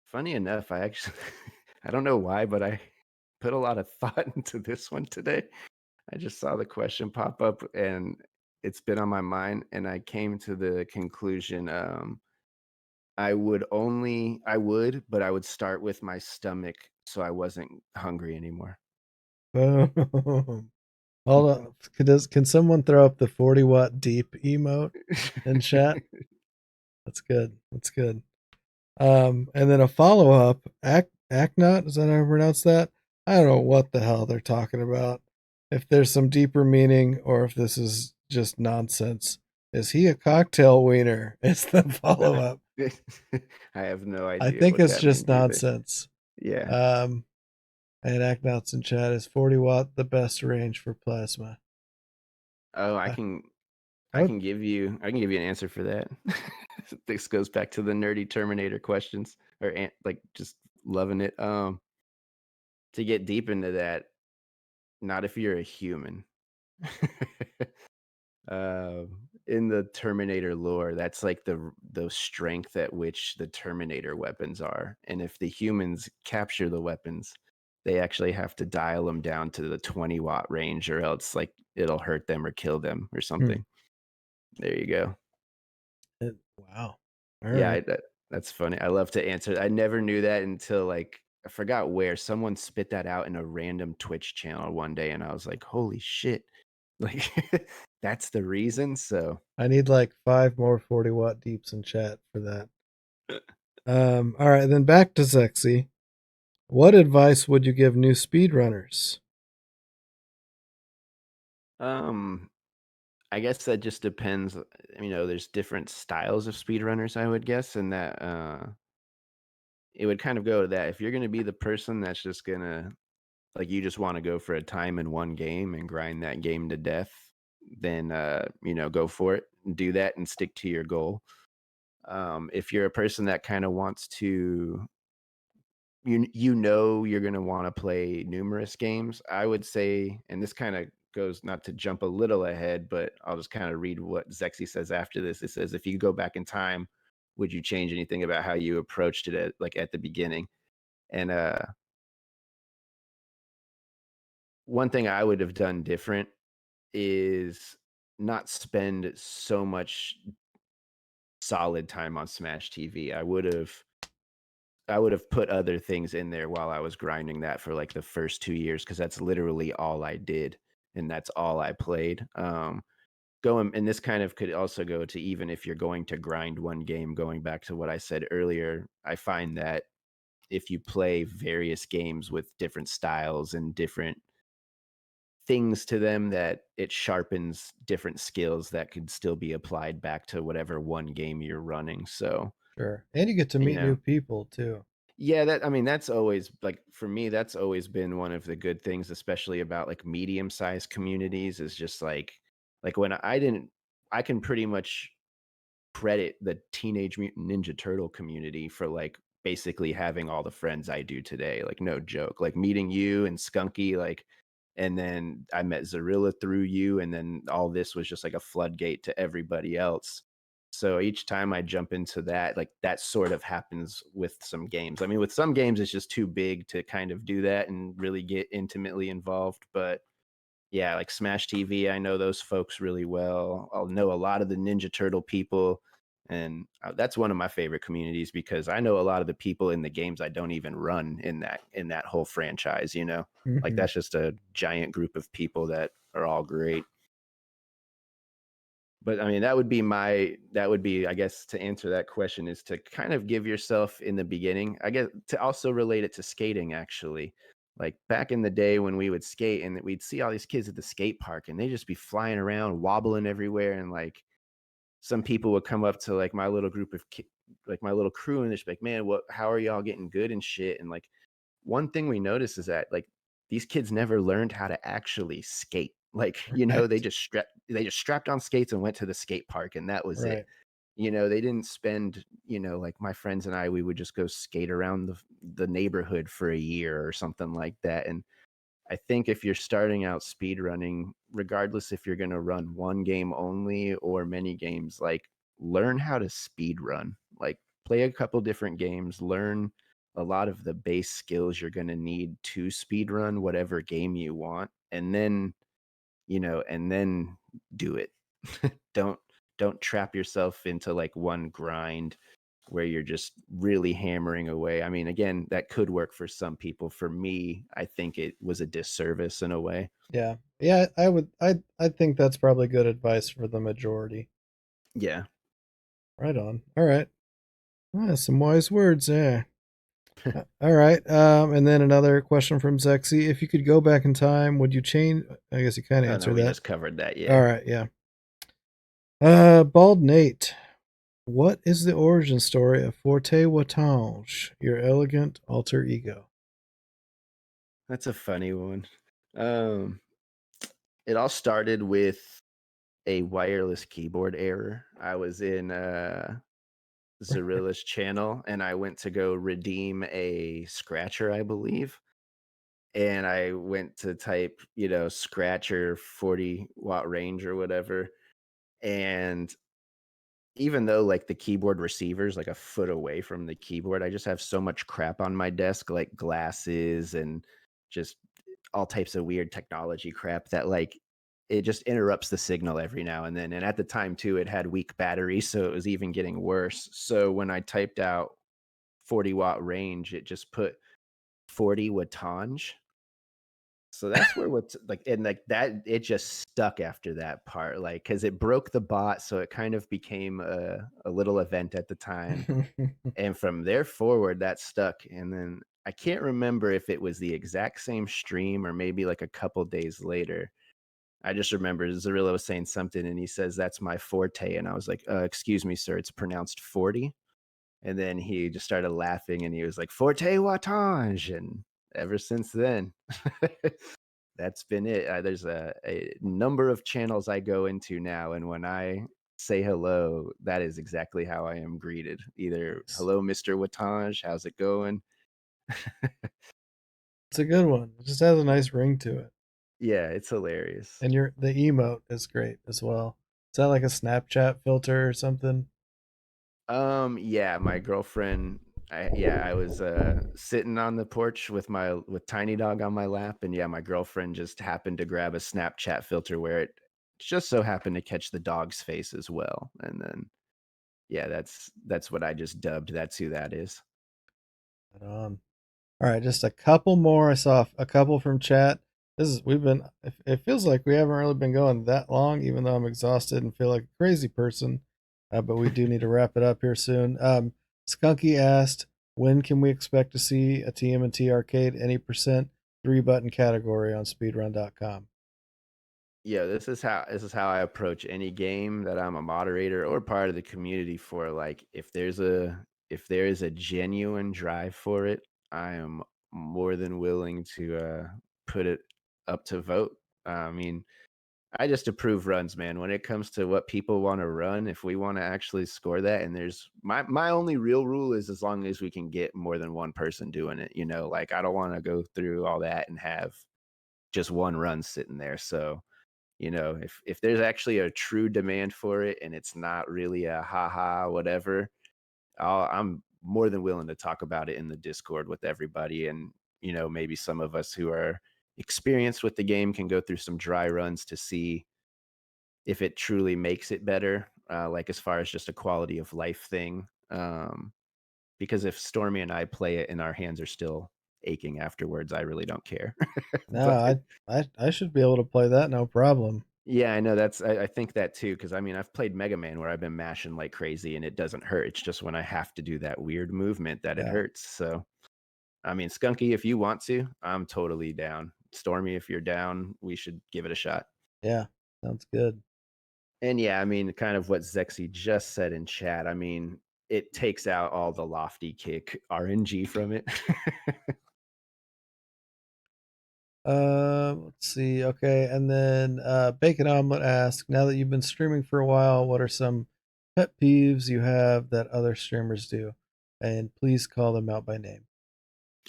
Funny enough, I actually I don't know why, but I put a lot of thought into this one today. I just saw the question pop up and it's been on my mind and I came to the conclusion but I would start with my stomach so I wasn't hungry anymore. Boom. Hold on. Can someone throw up the 40-watt deep emote in chat? That's good. That's good. And then a follow up, Acnot, is that how I pronounce that? I don't know what the hell they're talking about. If there's some deeper meaning or if this is just nonsense. Is he a cocktail wiener? It's the follow up. I have no I idea think what it's that just means either. nonsense. Yeah. Um, and Acnauts in chat, is 40-watt the best range for plasma? Oh, Uh, I oh, can give you an answer for that. This goes back to the nerdy Terminator questions like just loving it. To get deep into that, not if you're a human. In the Terminator lore, that's like the strength at which the Terminator weapons are, and if the humans capture the weapons, they actually have to dial them down to the 20-watt range, or else like it'll hurt them or kill them or hmm. something. There you go. Wow. All Yeah, right. that's funny. I love to answer. I never knew that until like I forgot where someone spit that out in a random Twitch channel one day, and I was like, "Holy shit!" Like that's the reason. So I need like 5 more 40-watt deeps in chat for that. All right, then back to Zexy. What advice would you give new speedrunners? Um, I guess that just depends. There's different styles of speedrunners, I would guess, and that it would kind of go to that. If you're gonna be the person that's just gonna like you just want to go for a time in one game and grind that game to death, then go for it. Do that and stick to your goal. If you're a person that kind of wants to you're going to want to play numerous games, I would say, and this kind of goes, not to jump a little ahead, but I'll just kind of read what Zexy says after this. It says, if you go back in time, would you change anything about how you approached it at the beginning? And one thing I would have done different is not spend so much solid time on Smash TV. I would have put other things in there while I was grinding that for like the first 2 years, because that's literally all I did and that's all I played. Going and this kind of could also go to, even if you're going to grind one game, going back to what I said earlier, I find that if you play various games with different styles and different things to them, that it sharpens different skills that could still be applied back to whatever one game you're running. So, Sure. And you get to you meet new know, people too. yeah, that's always like, for me, that's always been one of the good things, especially about like medium-sized communities, is just like when I didn't I can pretty much credit the Teenage Mutant Ninja Turtle community for like basically having all the friends I do today. Like, no joke. Like meeting you and Skunky, like, and then I met Zarilla through you, and then all this was just like a floodgate to everybody else. So each time I jump into that, like that sort of happens with some games. I mean, with some games, it's just too big to kind of do that and really get intimately involved. But yeah, like Smash TV, I know those folks really well. I'll know a lot of the Ninja Turtle people, and that's one of my favorite communities, because I know a lot of the people in the games I don't even run in that whole franchise. Like Hmm. that's just a giant group of people that are all great. But I mean, that would be, I guess, to answer that question, is to kind of give yourself in the beginning, I guess, to also relate it to skating, actually. Like back in the day when we would skate and we'd see all these kids at the skate park and they just be flying around, wobbling everywhere. And like some people would come up to like my little group of like my little crew, and they're just like, man, how are y'all getting good and shit? And like one thing we noticed is that like these kids never learned how to actually skate. Like, Right. they just strapped on skates and went to the skate park, and that was it. Right. They didn't spend, like my friends and I, we would just go skate around the neighborhood for a year or something like that. And I think if you're starting out speed running, regardless if you're going to run one game only or many games, like learn how to speed run. Like play a couple different games, learn a lot of the base skills you're going to need to speed run whatever game you want, and then do it. don't don't trap yourself into like one grind where you're just really hammering away. I mean, again, that could work for some people. For me, I think it was a disservice in a way. Yeah. Yeah, I think that's probably good advice for the majority. Yeah. Right on. All right. Ah, some wise words, yeah. All right. And then another question from Zexy. If you could go back in time, would you change? I guess you kind of Oh no, answered we that. just covered that. All Yeah. right. Yeah. Bald Nate. What is the origin story of 40WattRange, your elegant alter ego? That's a funny one. Um, it all started with a wireless keyboard error. I was in Zarilla's channel and I went to go redeem a scratcher, I believe. And I went to type, scratcher 40-watt range or whatever. And even though like the keyboard receiver's like a foot away from the keyboard, I just have so much crap on my desk, like glasses and just all types of weird technology crap, that like it just interrupts the signal every now and then. And at the time too, it had weak battery, so it was even getting worse. So when I typed out 40-watt range, it just put 40 wattange. So that's where what's like, and like that, it just stuck after that part, like, because it broke the bot. So it kind of became a little event at the time. And from there forward, that stuck. And then I can't remember if it was the exact same stream or maybe like a couple days later. I just remember Zerillo was saying something, and he says that's my forte, and I was like, "Excuse me, sir, it's pronounced 40." And then he just started laughing, and he was like, "Forte wattage," and ever since then, that's been it. There's a number of channels I go into now, and when I say hello, that is exactly how I am greeted. Either "Hello, Mr. Wattage, how's it going?" It's a good one. It just has a nice ring to it. Yeah, it's hilarious. And the emote is great as well. Is that like a Snapchat filter or something? Yeah, my girlfriend. I was sitting on the porch with Tiny Dog on my lap, and yeah, my girlfriend just happened to grab a Snapchat filter where it just so happened to catch the dog's face as well, and then yeah, that's what I just dubbed. That's who that is. Right on. All right, just a couple more. I saw a couple from chat. This is we've been. It feels like we haven't really been going that long, even though I'm exhausted and feel like a crazy person. But we do need to wrap it up here soon. Skunky asked, "When can we expect to see a TMNT arcade any percent 3 button category on Speedrun.com?" Yeah, this is how I approach any game that I'm a moderator or part of the community for. Like, if there is a genuine drive for it, I am more than willing to put it up to vote. I mean, I just approve runs, man. When it comes to what people want to run, if we want to actually score that, and there's my only real rule is as long as we can get more than one person doing it. Like I don't want to go through all that and have just one run sitting there. So if there's actually a true demand for it and it's not really a haha whatever, I'm more than willing to talk about it in the Discord with everybody. And maybe some of us who are experienced with the game can go through some dry runs to see if it truly makes it better, like as far as just a quality of life thing. Because if Stormy and I play it and our hands are still aching afterwards, I really don't care. No, But I should be able to play that no problem. yeah, I know I think that too, because I mean, I've played Mega Man where I've been mashing like crazy and it doesn't hurt. It's just when I have to do that weird movement that it Yeah, hurts. So, I mean, Skunky, if you want to, I'm totally down. Stormy, if you're down, we should give it a shot. yeah, sounds good. And yeah, I mean, kind of what Zexy just said in chat. I mean, it takes out all the lofty kick RNG from it. Let's see. Okay, and then Bacon Omelet asks, now that you've been streaming for a while, what are some pet peeves you have that other streamers do? And please call them out by name.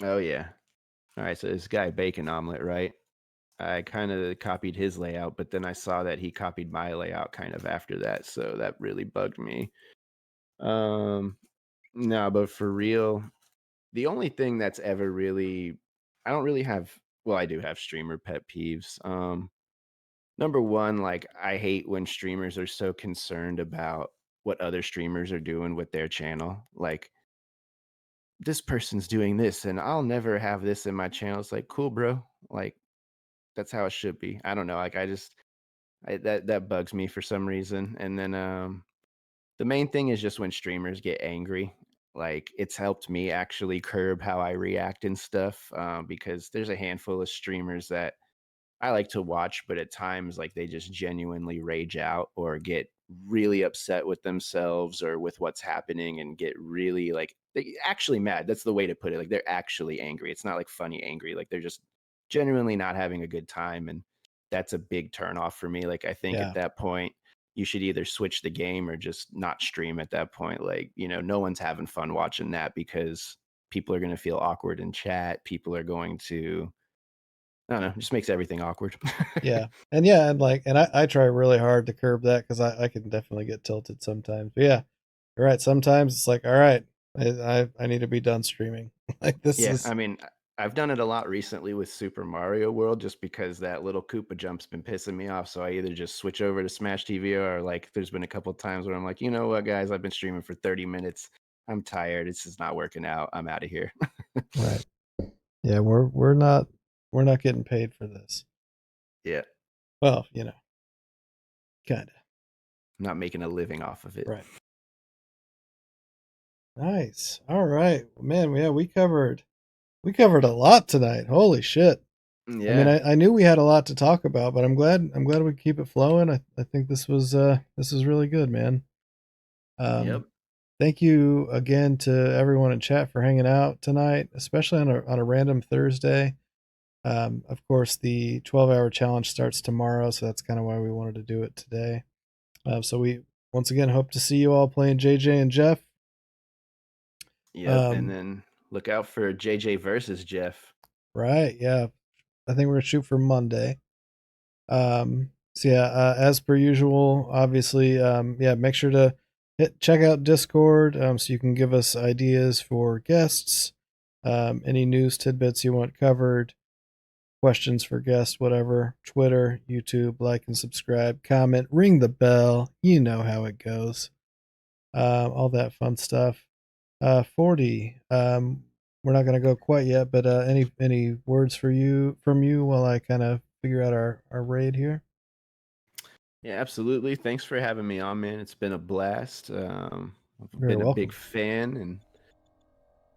Oh yeah. All right, so this guy Bacon Omelet, right? I kind of copied his layout, but then I saw that he copied my layout kind of after that, so that really bugged me. Um, no, but for real, the only thing that's ever really, I don't really have. Well, I do have streamer pet peeves. Number one, like I hate when streamers are so concerned about what other streamers are doing with their channel. Like this person's doing this, and I'll never have this in my channel. It's like, cool, bro. Like that's how it should be. I don't know. Like that bugs me for some reason. And then the main thing is just when streamers get angry. Like it's helped me actually curb how I react and stuff, because there's a handful of streamers that I like to watch, but at times like they just genuinely rage out or get really upset with themselves or with what's happening and get really like they actually mad. That's the way to put it. Like they're actually angry. It's not like funny angry. Like they're just genuinely not having a good time, and that's a big turn off for me. Like I think at Yeah, that point you should either switch the game or just not stream at that point. Like, no one's having fun watching that because people are going to feel awkward in chat. People are going to I don't know, just makes everything awkward. yeah, and like, and I try really hard to curb that because I can definitely get tilted sometimes. But yeah, you're right. Sometimes it's like, all right, I need to be done streaming. Like this Yeah, is I mean, I've done it a lot recently with Super Mario World just because that little Koopa jump's been pissing me off. So I either just switch over to Smash TV or like there's been a couple times where I'm like, you know what, guys, I've been streaming for 30 minutes. I'm tired. This is not working out. I'm out of here. right. Yeah, we're not getting paid for this. Yeah, Well, kind of. I'm not making a living off of it. Right. Nice. All right, man. Yeah, we covered a lot tonight. Holy shit. I mean, Yeah. I knew we had a lot to talk about, but I'm glad we keep it flowing. I think this is really good, man. Um, Yep. Thank you again to everyone in chat for hanging out tonight, especially on a random Thursday. Of course, the 12-hour challenge starts tomorrow, so that's kind of why we wanted to do it today. So we once again hope to see you all playing JJ and Jeff. Yep. And Um, then look out for JJ versus Jeff. right, yeah. I think we're gonna shoot for Monday. So yeah, as per usual, obviously, yeah, make sure to check out Discord, so you can give us ideas for guests, any news tidbits you want covered, questions for guests, whatever. Twitter, YouTube, like and subscribe, comment, ring the bell. You know how it goes. All that fun stuff. 40. We're not gonna go quite yet, but any words for you from you while I kind of figure out our raid here. Yeah, absolutely. Thanks for having me on, man. It's been a blast. I've You're been a big welcome. fan and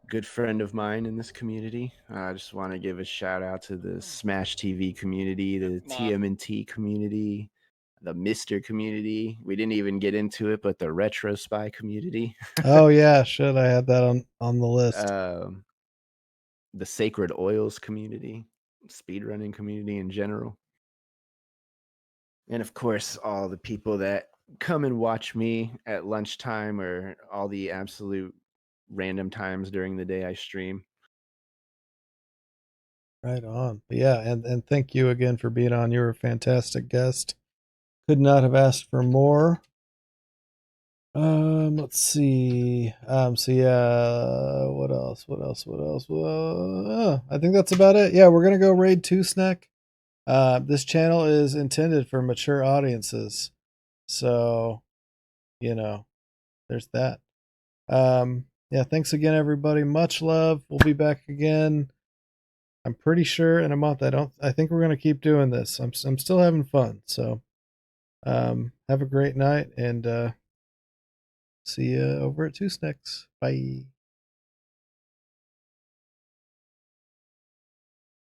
good friend of mine in this community. I just want to give a shout out to the Smash TV community, the TMNT community, the Mister community. We didn't even get into it, but the Retro Spy community, Oh yeah, should I had that on the list? um, the Sacred Oils community, speedrunning community in general, and of course, all the people that come and watch me at lunchtime or all the absolute random times during the day I stream. Right on. But yeah, and thank you again for being on. You're a fantastic guest. Could not have asked for more. Let's see. So yeah, what else? What else? What else? I think that's about it. Yeah, we're gonna go raid two snack. This channel is intended for mature audiences, so you know, there's that. Yeah, thanks again, everybody. Much love. We'll be back again. I'm pretty sure in a month. I think we're gonna keep doing this. I'm still having fun. So, have a great night and see you over at Two Snacks. Bye.